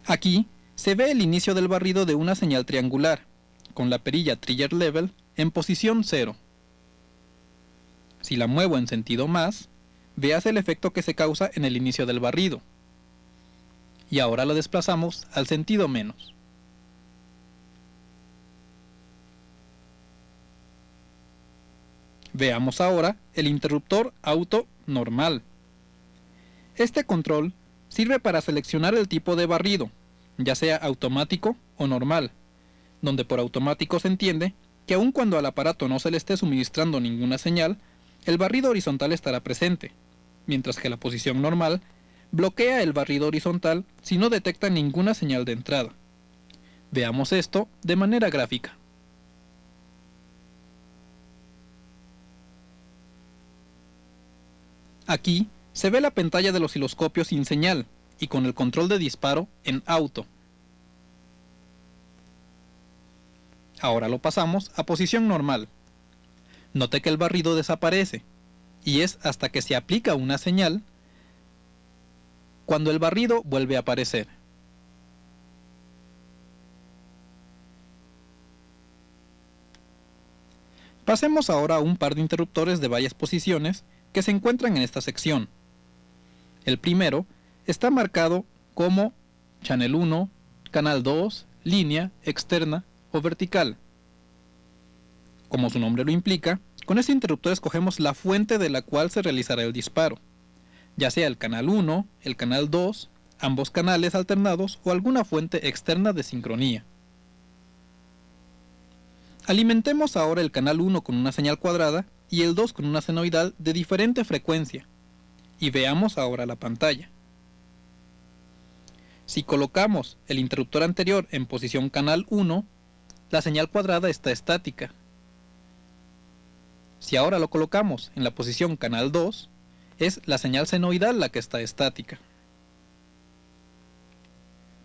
Aquí se ve el inicio del barrido de una señal triangular, con la perilla trigger level en posición 0. Si la muevo en sentido más, veas el efecto que se causa en el inicio del barrido. Y ahora lo desplazamos al sentido menos. Veamos ahora el interruptor auto normal. Este control sirve para seleccionar el tipo de barrido, ya sea automático o normal, donde por automático se entiende que aun cuando al aparato no se le esté suministrando ninguna señal, el barrido horizontal estará presente, mientras que la posición normal bloquea el barrido horizontal si no detecta ninguna señal de entrada. Veamos esto de manera gráfica. Aquí se ve la pantalla del osciloscopio sin señal y con el control de disparo en auto. Ahora lo pasamos a posición normal. Note que el barrido desaparece, y es hasta que se aplica una señal cuando el barrido vuelve a aparecer. Pasemos ahora a un par de interruptores de varias posiciones que se encuentran en esta sección. El primero está marcado como Channel 1, Canal 2, línea, externa o vertical. Como su nombre lo implica, con este interruptor escogemos la fuente de la cual se realizará el disparo, ya sea el canal 1, el canal 2, ambos canales alternados o alguna fuente externa de sincronía. Alimentemos ahora el canal 1 con una señal cuadrada y el 2 con una senoidal de diferente frecuencia, y veamos ahora la pantalla. Si colocamos el interruptor anterior en posición canal 1, la señal cuadrada está estática. Si ahora lo colocamos en la posición canal 2, es la señal senoidal la que está estática.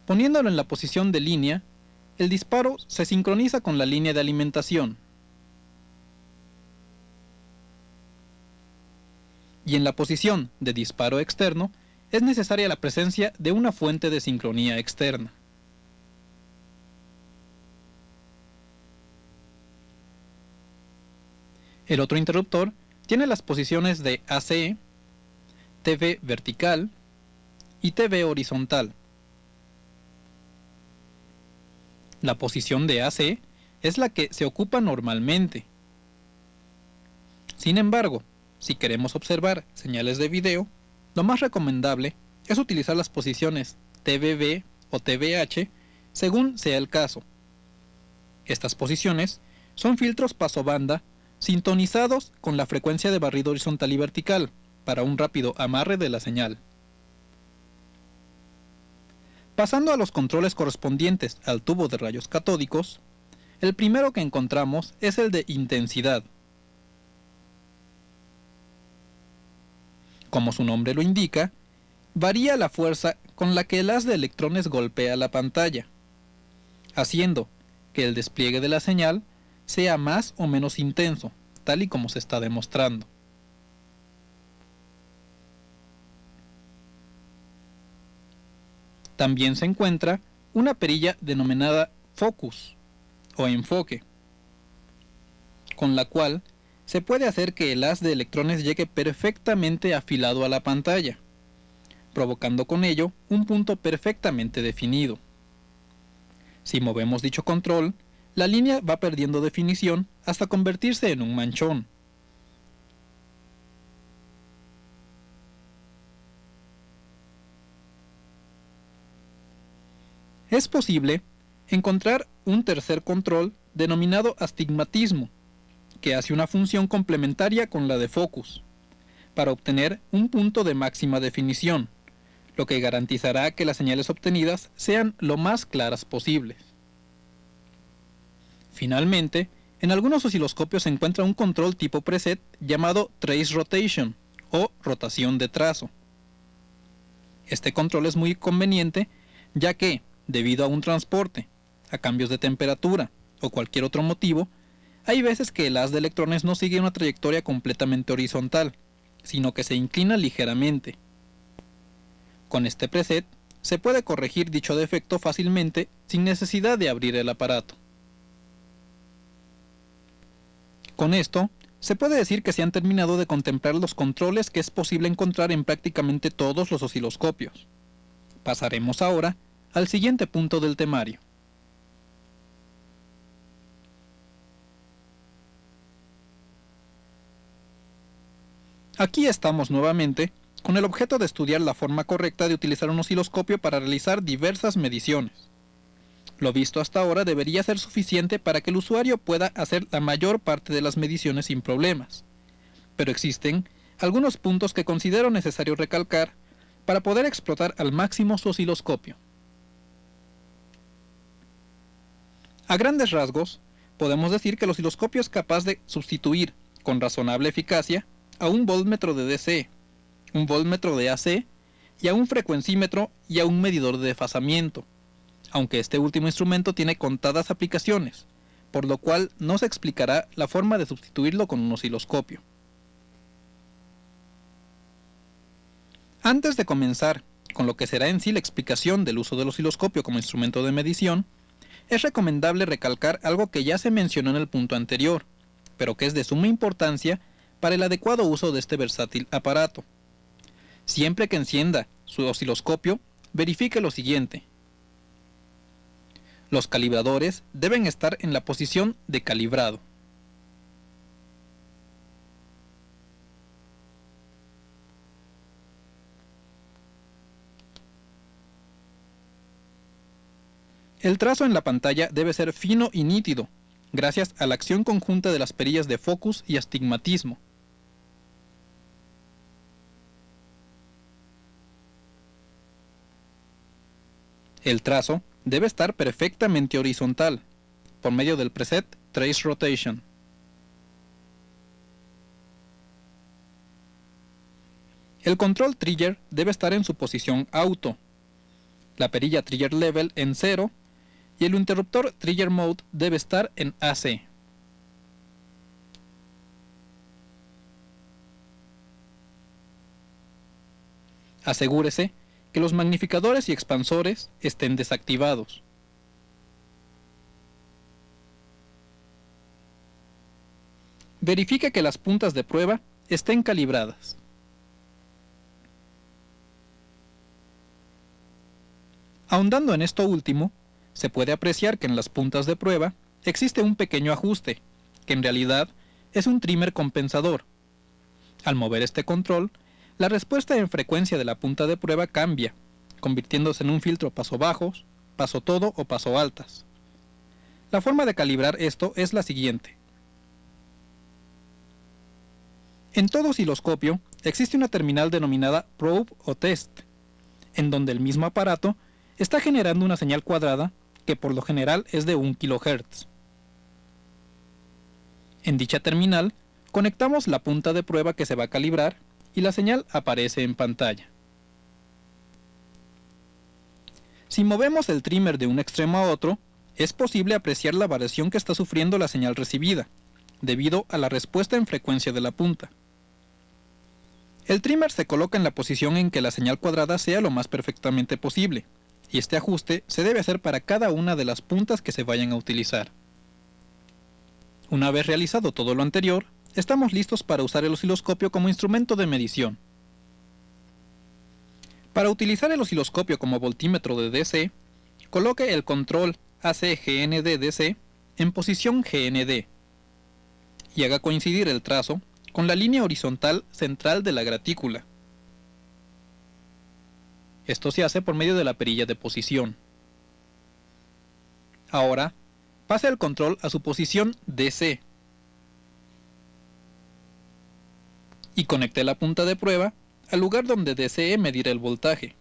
Poniéndolo en la posición de línea, el disparo se sincroniza con la línea de alimentación. Y en la posición de disparo externo, es necesaria la presencia de una fuente de sincronía externa. El otro interruptor tiene las posiciones de AC, TV vertical y TV horizontal. La posición de AC es la que se ocupa normalmente. Sin embargo, si queremos observar señales de video, lo más recomendable es utilizar las posiciones TVB o TVH según sea el caso. Estas posiciones son filtros pasobanda sintonizados con la frecuencia de barrido horizontal y vertical para un rápido amarre de la señal. Pasando a los controles correspondientes al tubo de rayos catódicos, El primero que encontramos es el de intensidad. Como su nombre lo indica, varía la fuerza con la que el haz de electrones golpea la pantalla, haciendo que el despliegue de la señal sea más o menos intenso, tal y como se está demostrando. También se encuentra una perilla denominada focus o enfoque, con la cual se puede hacer que el haz de electrones llegue perfectamente afilado a la pantalla, provocando con ello un punto perfectamente definido. Si movemos dicho control, la línea va perdiendo definición hasta convertirse en un manchón. Es posible encontrar un tercer control denominado astigmatismo, que hace una función complementaria con la de focus, para obtener un punto de máxima definición, lo que garantizará que las señales obtenidas sean lo más claras posibles. Finalmente, en algunos osciloscopios se encuentra un control tipo preset llamado trace rotation o rotación de trazo. Este control es muy conveniente ya que, debido a un transporte, a cambios de temperatura o cualquier otro motivo, hay veces que el haz de electrones no sigue una trayectoria completamente horizontal, sino que se inclina ligeramente. Con este preset se puede corregir dicho defecto fácilmente sin necesidad de abrir el aparato. Con esto, se puede decir que se han terminado de contemplar los controles que es posible encontrar en prácticamente todos los osciloscopios. Pasaremos ahora al siguiente punto del temario. Aquí estamos nuevamente con el objeto de estudiar la forma correcta de utilizar un osciloscopio para realizar diversas mediciones. Lo visto hasta ahora debería ser suficiente para que el usuario pueda hacer la mayor parte de las mediciones sin problemas, pero existen algunos puntos que considero necesario recalcar para poder explotar al máximo su osciloscopio. A grandes rasgos, podemos decir que el osciloscopio es capaz de sustituir, con razonable eficacia, a un voltmetro de DC, un voltmetro de AC y a un frecuencímetro y a un medidor de desfasamiento, aunque este último instrumento tiene contadas aplicaciones, por lo cual no se explicará la forma de sustituirlo con un osciloscopio. Antes de comenzar con lo que será en sí la explicación del uso del osciloscopio como instrumento de medición, es recomendable recalcar algo que ya se mencionó en el punto anterior, pero que es de suma importancia para el adecuado uso de este versátil aparato. Siempre que encienda su osciloscopio, verifique lo siguiente. Los calibradores deben estar en la posición de calibrado. El trazo en la pantalla debe ser fino y nítido, gracias a la acción conjunta de las perillas de focus y astigmatismo. El trazo debe estar perfectamente horizontal, por medio del preset Trace Rotation. El control trigger debe estar en su posición auto, la perilla trigger level en 0 y el interruptor trigger mode debe estar en AC. Asegúrese que los magnificadores y expansores estén desactivados. Verifique que las puntas de prueba estén calibradas. Ahondando en esto último, se puede apreciar que en las puntas de prueba existe un pequeño ajuste, que en realidad es un trimmer compensador. Al mover este control, la respuesta en frecuencia de la punta de prueba cambia, convirtiéndose en un filtro paso bajos, paso todo o paso altas. La forma de calibrar esto es la siguiente. En todo osciloscopio existe una terminal denominada probe o test, en donde el mismo aparato está generando una señal cuadrada que por lo general es de 1 kHz. En dicha terminal, conectamos la punta de prueba que se va a calibrar y la señal aparece en pantalla. Si movemos el trimmer de un extremo a otro, es posible apreciar la variación que está sufriendo la señal recibida, debido a la respuesta en frecuencia de la punta. El trimmer se coloca en la posición en que la señal cuadrada sea lo más perfectamente posible, y este ajuste se debe hacer para cada una de las puntas que se vayan a utilizar. Una vez realizado todo lo anterior, estamos listos para usar el osciloscopio como instrumento de medición. Para utilizar el osciloscopio como voltímetro de DC, coloque el control AC-GND-DC en posición GND y haga coincidir el trazo con la línea horizontal central de la gratícula. Esto se hace por medio de la perilla de posición. Ahora, pase el control a su posición DC y conecte la punta de prueba al lugar donde desee medir el voltaje.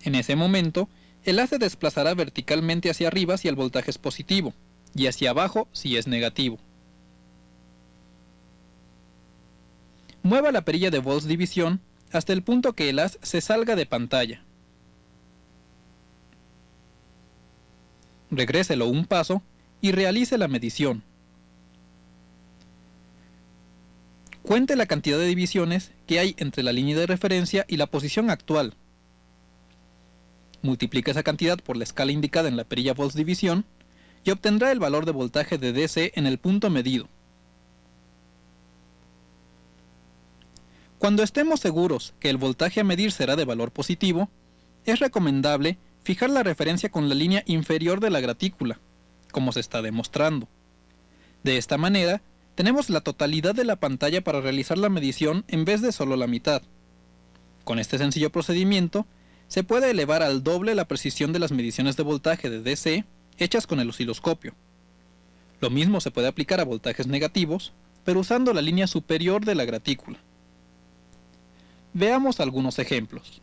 En ese momento, el haz se desplazará verticalmente hacia arriba si el voltaje es positivo y hacia abajo si es negativo. Mueva la perilla de volts división hasta el punto que el haz se salga de pantalla. Regréselo un paso y realice la medición. Cuente la cantidad de divisiones que hay entre la línea de referencia y la posición actual. Multiplique esa cantidad por la escala indicada en la perilla volts división y obtendrá el valor de voltaje de DC en el punto medido. Cuando estemos seguros que el voltaje a medir será de valor positivo, es recomendable fijar la referencia con la línea inferior de la gratícula, como se está demostrando. De esta manera, tenemos la totalidad de la pantalla para realizar la medición en vez de solo la mitad. Con este sencillo procedimiento, se puede elevar al doble la precisión de las mediciones de voltaje de DC hechas con el osciloscopio. Lo mismo se puede aplicar a voltajes negativos, pero usando la línea superior de la gratícula. Veamos algunos ejemplos.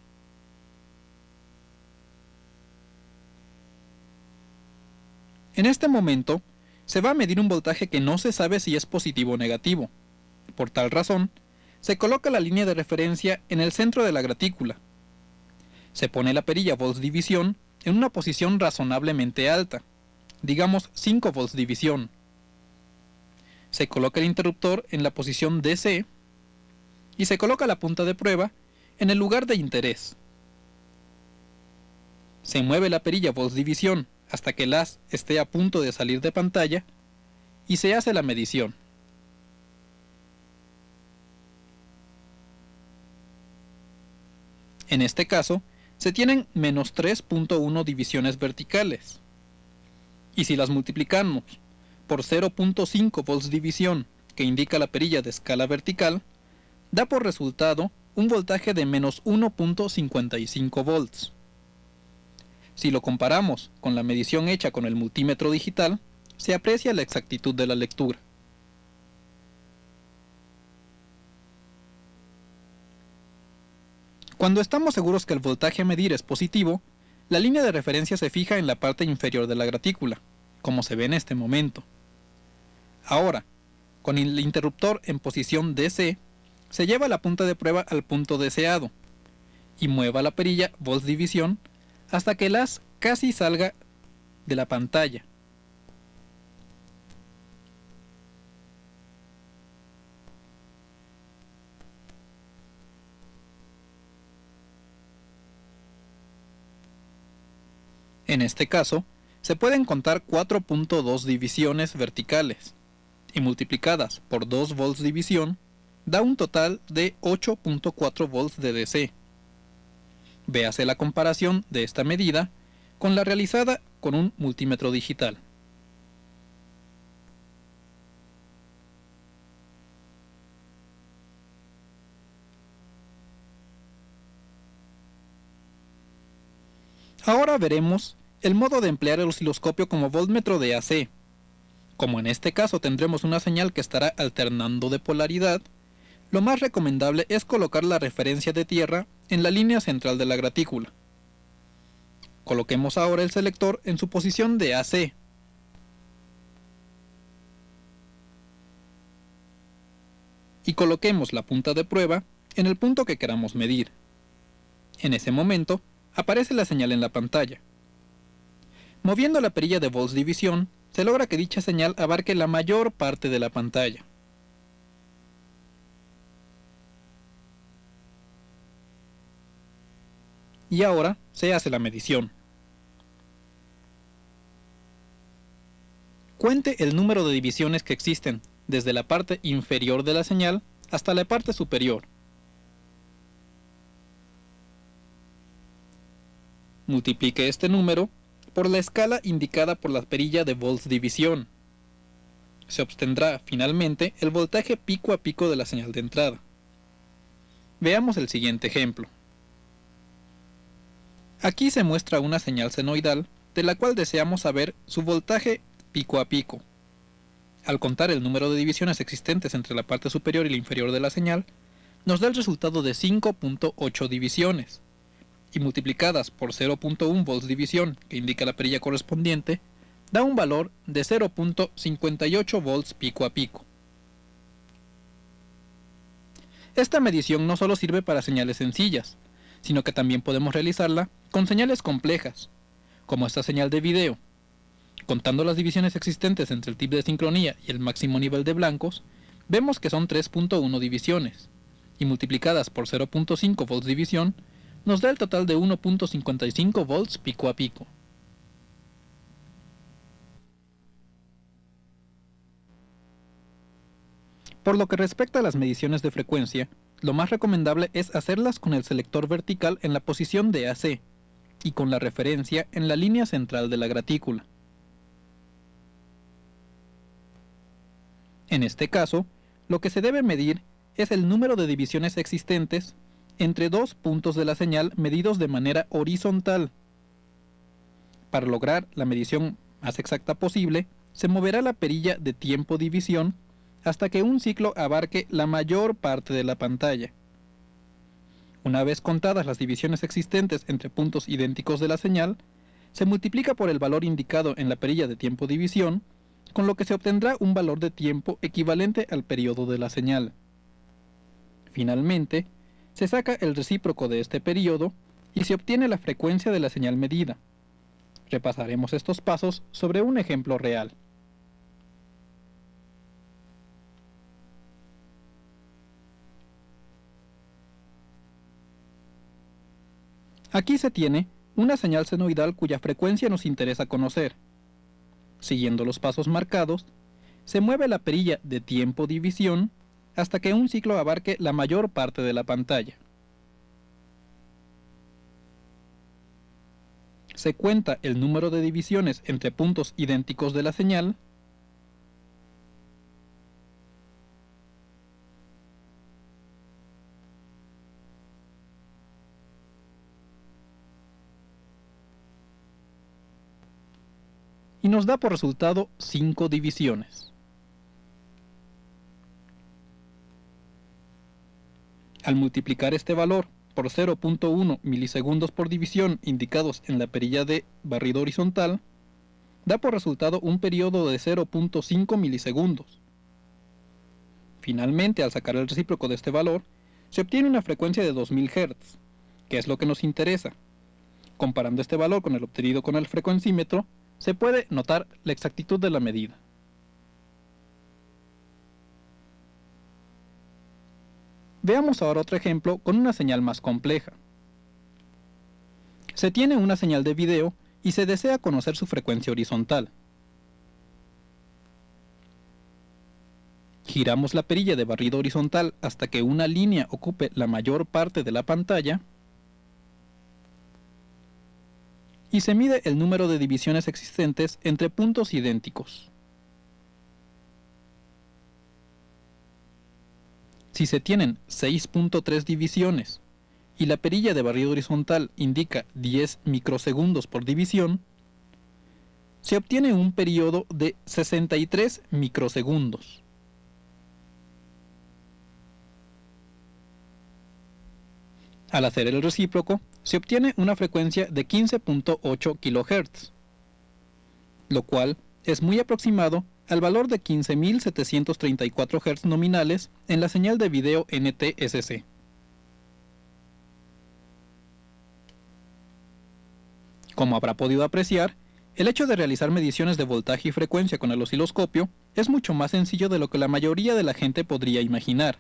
En este momento, se va a medir un voltaje que no se sabe si es positivo o negativo. Por tal razón, se coloca la línea de referencia en el centro de la gratícula. Se pone la perilla volts división en una posición razonablemente alta, digamos 5 volts división. Se coloca el interruptor en la posición DC y se coloca la punta de prueba en el lugar de interés. Se mueve la perilla volts división hasta que el haz esté a punto de salir de pantalla y se hace la medición. En este caso, se tienen menos 3.1 divisiones verticales. Y si las multiplicamos por 0.5 volts división, que indica la perilla de escala vertical, da por resultado un voltaje de menos 1.55 volts. Si lo comparamos con la medición hecha con el multímetro digital, se aprecia la exactitud de la lectura. Cuando estamos seguros que el voltaje a medir es positivo, la línea de referencia se fija en la parte inferior de la gratícula, como se ve en este momento. Ahora, con el interruptor en posición DC, se lleva la punta de prueba al punto deseado y mueva la perilla volts división hasta que el haz casi salga de la pantalla. En este caso, se pueden contar 4.2 divisiones verticales, y multiplicadas por 2 volts división, da un total de 8.4 volts de DC. Véase la comparación de esta medida con la realizada con un multímetro digital. Ahora veremos el modo de emplear el osciloscopio como voltmetro de AC. Como en este caso tendremos una señal que estará alternando de polaridad, lo más recomendable es colocar la referencia de tierra en la línea central de la gratícula. Coloquemos ahora el selector en su posición de AC y coloquemos la punta de prueba en el punto que queramos medir. En ese momento, aparece la señal en la pantalla. Moviendo la perilla de volts división, se logra que dicha señal abarque la mayor parte de la pantalla. Y ahora se hace la medición. Cuente el número de divisiones que existen desde la parte inferior de la señal hasta la parte superior. Multiplique este número por la escala indicada por la perilla de volts división. Se obtendrá finalmente el voltaje pico a pico de la señal de entrada. Veamos el siguiente ejemplo. Aquí se muestra una señal senoidal de la cual deseamos saber su voltaje pico a pico. Al contar el número de divisiones existentes entre la parte superior y la inferior de la señal, nos da el resultado de 5.8 divisiones, y multiplicadas por 0.1 volts división, que indica la perilla correspondiente, da un valor de 0.58 volts pico a pico. Esta medición no solo sirve para señales sencillas, sino que también podemos realizarla con señales complejas, como esta señal de video. Contando las divisiones existentes entre el tip de sincronía y el máximo nivel de blancos, vemos que son 3.1 divisiones, y multiplicadas por 0.5 volts división, nos da el total de 1.55 volts pico a pico. Por lo que respecta a las mediciones de frecuencia, lo más recomendable es hacerlas con el selector vertical en la posición de AC y con la referencia en la línea central de la gratícula. En este caso, lo que se debe medir es el número de divisiones existentes entre dos puntos de la señal medidos de manera horizontal. Para lograr la medición más exacta posible, se moverá la perilla de tiempo división hasta que un ciclo abarque la mayor parte de la pantalla. Una vez contadas las divisiones existentes entre puntos idénticos de la señal, se multiplica por el valor indicado en la perilla de tiempo división, con lo que se obtendrá un valor de tiempo equivalente al periodo de la señal. Finalmente, se saca el recíproco de este periodo y se obtiene la frecuencia de la señal medida. Repasaremos estos pasos sobre un ejemplo real. Aquí se tiene una señal senoidal cuya frecuencia nos interesa conocer. Siguiendo los pasos marcados, se mueve la perilla de tiempo división hasta que un ciclo abarque la mayor parte de la pantalla. Se cuenta el número de divisiones entre puntos idénticos de la señal y nos da por resultado 5 divisiones. Al multiplicar este valor por 0.1 milisegundos por división indicados en la perilla de barrido horizontal, da por resultado un periodo de 0.5 milisegundos. Finalmente, al sacar el recíproco de este valor, se obtiene una frecuencia de 2000 Hz, que es lo que nos interesa. Comparando este valor con el obtenido con el frecuencímetro, se puede notar la exactitud de la medida. Veamos ahora otro ejemplo con una señal más compleja. Se tiene una señal de video y se desea conocer su frecuencia horizontal. Giramos la perilla de barrido horizontal hasta que una línea ocupe la mayor parte de la pantalla y se mide el número de divisiones existentes entre puntos idénticos. Si se tienen 6.3 divisiones y la perilla de barrido horizontal indica 10 microsegundos por división, se obtiene un periodo de 63 microsegundos. Al hacer el recíproco, se obtiene una frecuencia de 15.8 kHz, lo cual es muy aproximado al valor de 15.734 Hz nominales en la señal de video NTSC. Como habrá podido apreciar, el hecho de realizar mediciones de voltaje y frecuencia con el osciloscopio es mucho más sencillo de lo que la mayoría de la gente podría imaginar.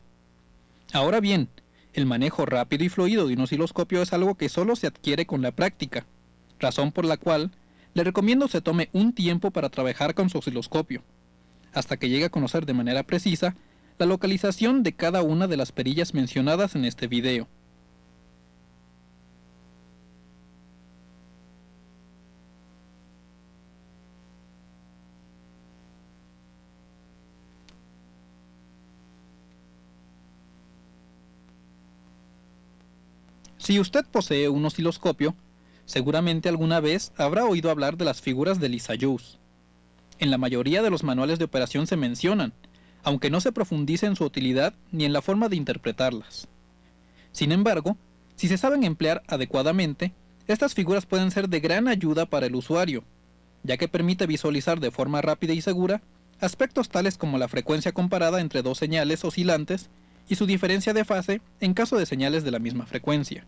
Ahora bien, el manejo rápido y fluido de un osciloscopio es algo que solo se adquiere con la práctica, razón por la cual le recomiendo se tome un tiempo para trabajar con su osciloscopio, hasta que llegue a conocer de manera precisa la localización de cada una de las perillas mencionadas en este video. Si usted posee un osciloscopio, seguramente alguna vez habrá oído hablar de las figuras de Lissajous. En la mayoría de los manuales de operación se mencionan, aunque no se profundice en su utilidad ni en la forma de interpretarlas. Sin embargo, si se saben emplear adecuadamente, estas figuras pueden ser de gran ayuda para el usuario, ya que permite visualizar de forma rápida y segura aspectos tales como la frecuencia comparada entre dos señales oscilantes y su diferencia de fase en caso de señales de la misma frecuencia.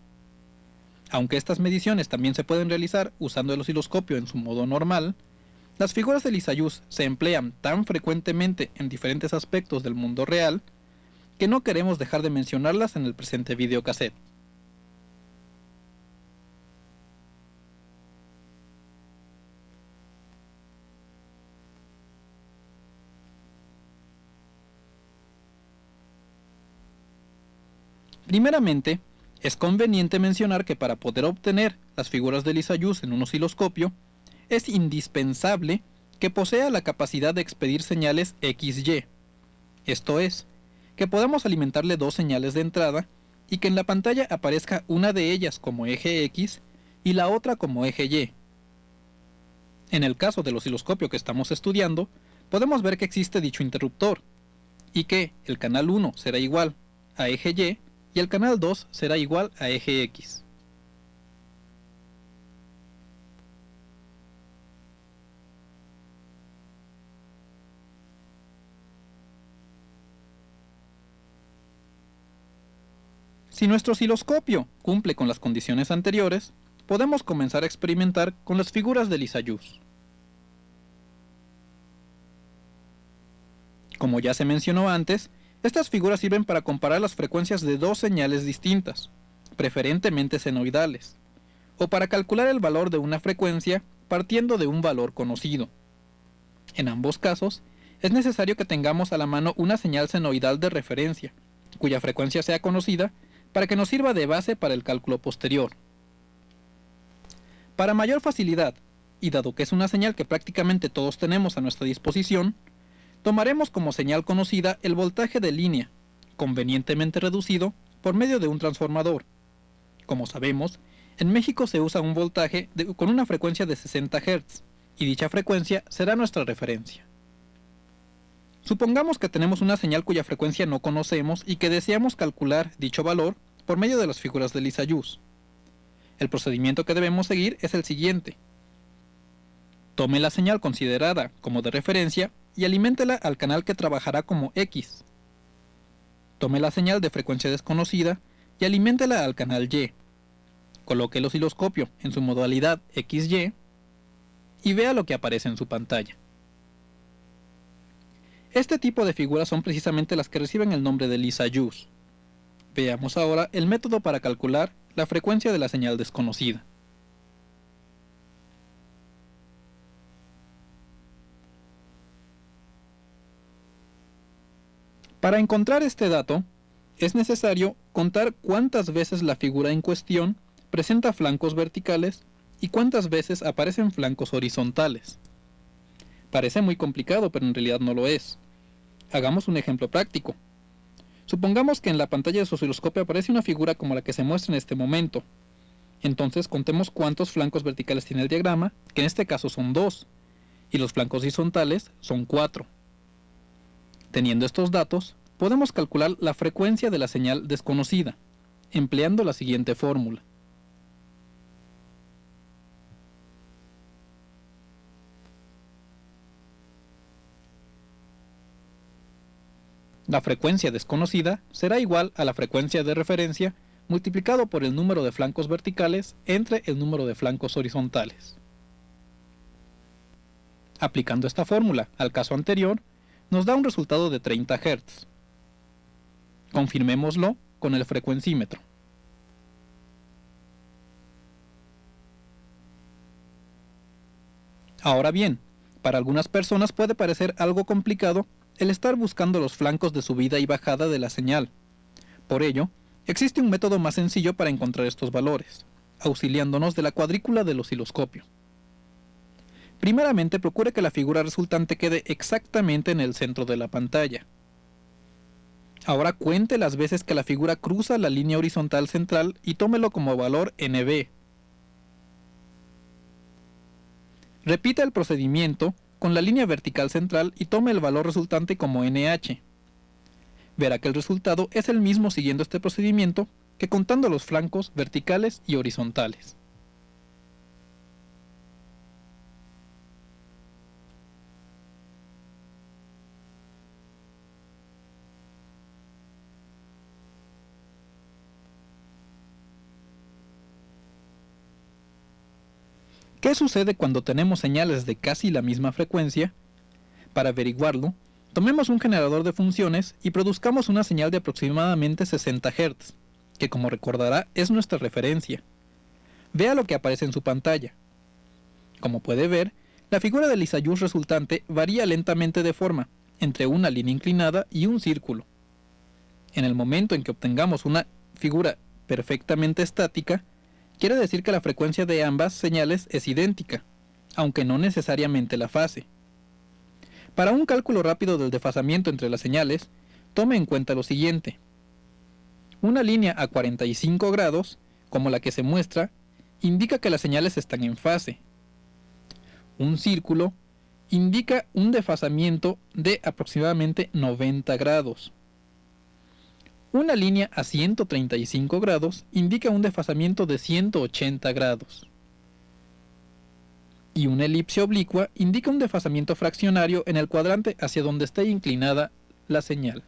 Aunque estas mediciones también se pueden realizar usando el osciloscopio en su modo normal, las figuras de Lissajous se emplean tan frecuentemente en diferentes aspectos del mundo real que no queremos dejar de mencionarlas en el presente videocassette. Primeramente, es conveniente mencionar que para poder obtener las figuras de Lissajous en un osciloscopio, es indispensable que posea la capacidad de expedir señales XY. Esto es, que podamos alimentarle dos señales de entrada y que en la pantalla aparezca una de ellas como eje X y la otra como eje Y. En el caso del osciloscopio que estamos estudiando, podemos ver que existe dicho interruptor y que el canal 1 será igual a eje Y y el canal 2 será igual a eje X. Si nuestro osciloscopio cumple con las condiciones anteriores, podemos comenzar a experimentar con las figuras de Lissajous. Como ya se mencionó antes, estas figuras sirven para comparar las frecuencias de dos señales distintas, preferentemente senoidales, o para calcular el valor de una frecuencia partiendo de un valor conocido. En ambos casos, es necesario que tengamos a la mano una señal senoidal de referencia, cuya frecuencia sea conocida, para que nos sirva de base para el cálculo posterior. Para mayor facilidad, y dado que es una señal que prácticamente todos tenemos a nuestra disposición, tomaremos como señal conocida el voltaje de línea, convenientemente reducido por medio de un transformador. Como sabemos, en México se usa un voltaje con una frecuencia de 60 Hz, y dicha frecuencia será nuestra referencia. Supongamos que tenemos una señal cuya frecuencia no conocemos y que deseamos calcular dicho valor por medio de las figuras de Lissajous. El procedimiento que debemos seguir es el siguiente. Tome la señal considerada como de referencia y aliméntela al canal que trabajará como X. Tome la señal de frecuencia desconocida y aliméntela al canal Y. Coloque el osciloscopio en su modalidad XY y vea lo que aparece en su pantalla. Este tipo de figuras son precisamente las que reciben el nombre de Lissajous. Veamos ahora el método para calcular la frecuencia de la señal desconocida. Para encontrar este dato, es necesario contar cuántas veces la figura en cuestión presenta flancos verticales y cuántas veces aparecen flancos horizontales. Parece muy complicado, pero en realidad no lo es. Hagamos un ejemplo práctico. Supongamos que en la pantalla de su osciloscopio aparece una figura como la que se muestra en este momento. Entonces contemos cuántos flancos verticales tiene el diagrama, que en este caso son 2, y los flancos horizontales son 4. Teniendo estos datos, podemos calcular la frecuencia de la señal desconocida, empleando la siguiente fórmula. La frecuencia desconocida será igual a la frecuencia de referencia multiplicado por el número de flancos verticales entre el número de flancos horizontales. Aplicando esta fórmula al caso anterior, nos da un resultado de 30 Hz. Confirmémoslo con el frecuencímetro. Ahora bien, para algunas personas puede parecer algo complicado el estar buscando los flancos de subida y bajada de la señal. Por ello, existe un método más sencillo para encontrar estos valores, auxiliándonos de la cuadrícula del osciloscopio. Primeramente, procure que la figura resultante quede exactamente en el centro de la pantalla. Ahora cuente las veces que la figura cruza la línea horizontal central y tómelo como valor NB. Repita el procedimiento con la línea vertical central y tome el valor resultante como NH. Verá que el resultado es el mismo siguiendo este procedimiento que contando los flancos verticales y horizontales. ¿Qué sucede cuando tenemos señales de casi la misma frecuencia? Para averiguarlo, tomemos un generador de funciones y produzcamos una señal de aproximadamente 60 Hz, que como recordará es nuestra referencia. Vea lo que aparece en su pantalla. Como puede ver, la figura del Lissajous resultante varía lentamente de forma, entre una línea inclinada y un círculo. En el momento en que obtengamos una figura perfectamente estática, quiere decir que la frecuencia de ambas señales es idéntica, aunque no necesariamente la fase. Para un cálculo rápido del desfasamiento entre las señales, tome en cuenta lo siguiente. Una línea a 45 grados, como la que se muestra, indica que las señales están en fase. Un círculo indica un desfasamiento de aproximadamente 90 grados. Una línea a 135 grados indica un desfasamiento de 180 grados. Y una elipse oblicua indica un desfasamiento fraccionario en el cuadrante hacia donde esté inclinada la señal.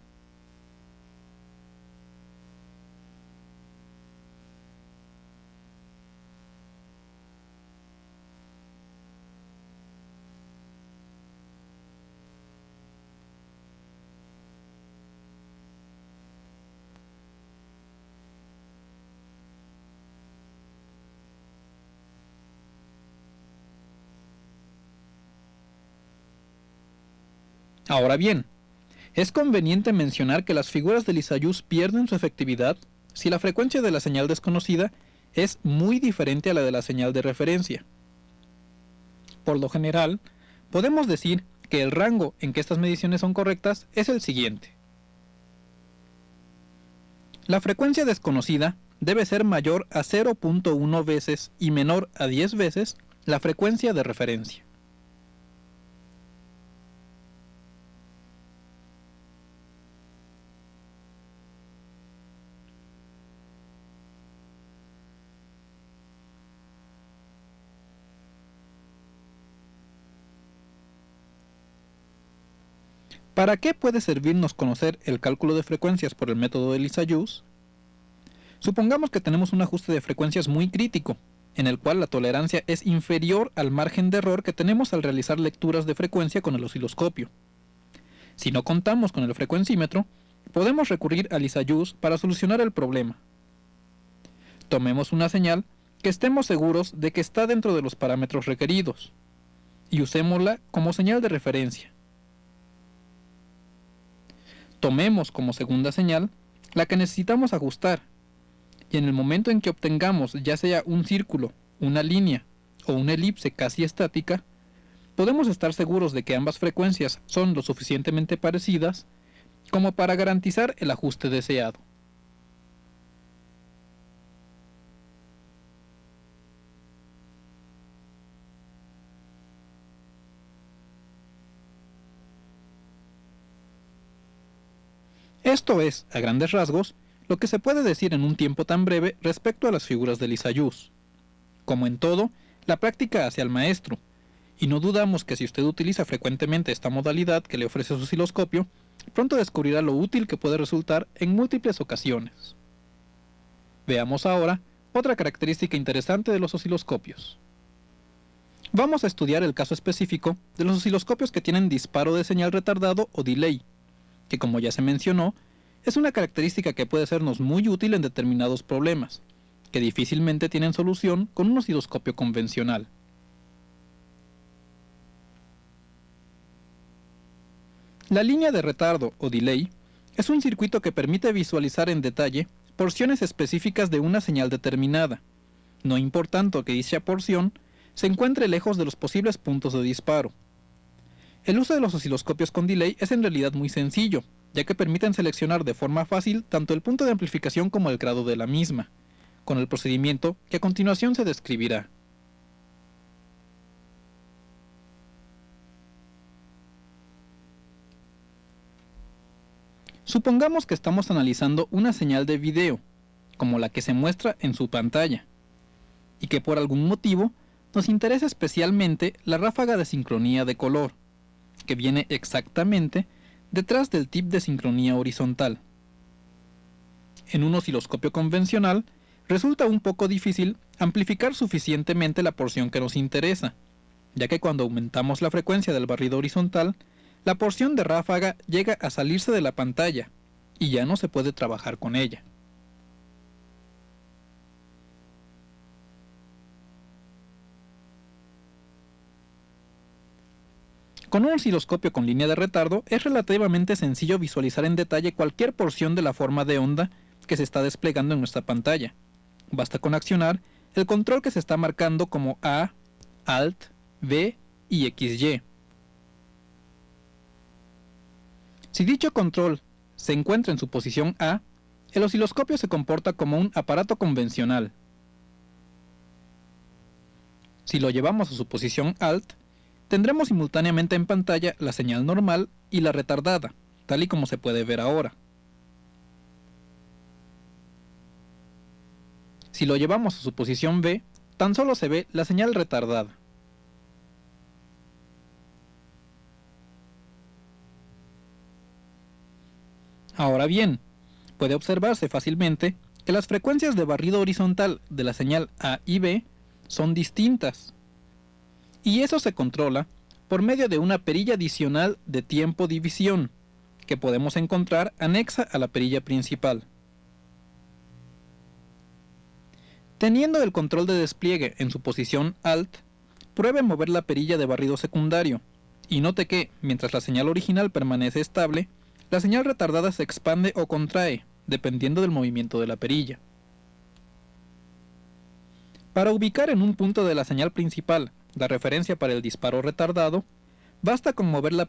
Ahora bien, es conveniente mencionar que las figuras de Lissajous pierden su efectividad si la frecuencia de la señal desconocida es muy diferente a la de la señal de referencia. Por lo general, podemos decir que el rango en que estas mediciones son correctas es el siguiente. La frecuencia desconocida debe ser mayor a 0.1 veces y menor a 10 veces la frecuencia de referencia. ¿Para qué puede servirnos conocer el cálculo de frecuencias por el método de Lissajous? Supongamos que tenemos un ajuste de frecuencias muy crítico, en el cual la tolerancia es inferior al margen de error que tenemos al realizar lecturas de frecuencia con el osciloscopio. Si no contamos con el frecuencímetro, podemos recurrir a Lissajous para solucionar el problema. Tomemos una señal que estemos seguros de que está dentro de los parámetros requeridos, y usémosla como señal de referencia. Tomemos como segunda señal la que necesitamos ajustar, y en el momento en que obtengamos ya sea un círculo, una línea o una elipse casi estática, podemos estar seguros de que ambas frecuencias son lo suficientemente parecidas como para garantizar el ajuste deseado. Esto es, a grandes rasgos, lo que se puede decir en un tiempo tan breve respecto a las figuras de Lissajous. Como en todo, la práctica hace al maestro, y no dudamos que si usted utiliza frecuentemente esta modalidad que le ofrece su osciloscopio, pronto descubrirá lo útil que puede resultar en múltiples ocasiones. Veamos ahora otra característica interesante de los osciloscopios. Vamos a estudiar el caso específico de los osciloscopios que tienen disparo de señal retardado o delay, que como ya se mencionó, es una característica que puede sernos muy útil en determinados problemas, que difícilmente tienen solución con un osciloscopio convencional. La línea de retardo o delay es un circuito que permite visualizar en detalle porciones específicas de una señal determinada, no importando que dicha porción se encuentre lejos de los posibles puntos de disparo. El uso de los osciloscopios con delay es en realidad muy sencillo, ya que permiten seleccionar de forma fácil tanto el punto de amplificación como el grado de la misma, con el procedimiento que a continuación se describirá. Supongamos que estamos analizando una señal de video, como la que se muestra en su pantalla, y que por algún motivo nos interesa especialmente la ráfaga de sincronía de color, que viene exactamente detrás del tip de sincronía horizontal. En un osciloscopio convencional, resulta un poco difícil amplificar suficientemente la porción que nos interesa, ya que cuando aumentamos la frecuencia del barrido horizontal, la porción de ráfaga llega a salirse de la pantalla y ya no se puede trabajar con ella. Con un osciloscopio con línea de retardo es relativamente sencillo visualizar en detalle cualquier porción de la forma de onda que se está desplegando en nuestra pantalla. Basta con accionar el control que se está marcando como A, Alt, V y XY. Si dicho control se encuentra en su posición A, el osciloscopio se comporta como un aparato convencional. Si lo llevamos a su posición Alt, tendremos simultáneamente en pantalla la señal normal y la retardada, tal y como se puede ver ahora. Si lo llevamos a su posición V, tan solo se ve la señal retardada. Ahora bien, puede observarse fácilmente que las frecuencias de barrido horizontal de la señal A y B son distintas. Y eso se controla por medio de una perilla adicional de tiempo división, que podemos encontrar anexa a la perilla principal. Teniendo el control de despliegue en su posición Alt, pruebe mover la perilla de barrido secundario, y note que, mientras la señal original permanece estable, la señal retardada se expande o contrae, dependiendo del movimiento de la perilla. Para ubicar en un punto de la señal principal la referencia para el disparo retardado, basta con mover la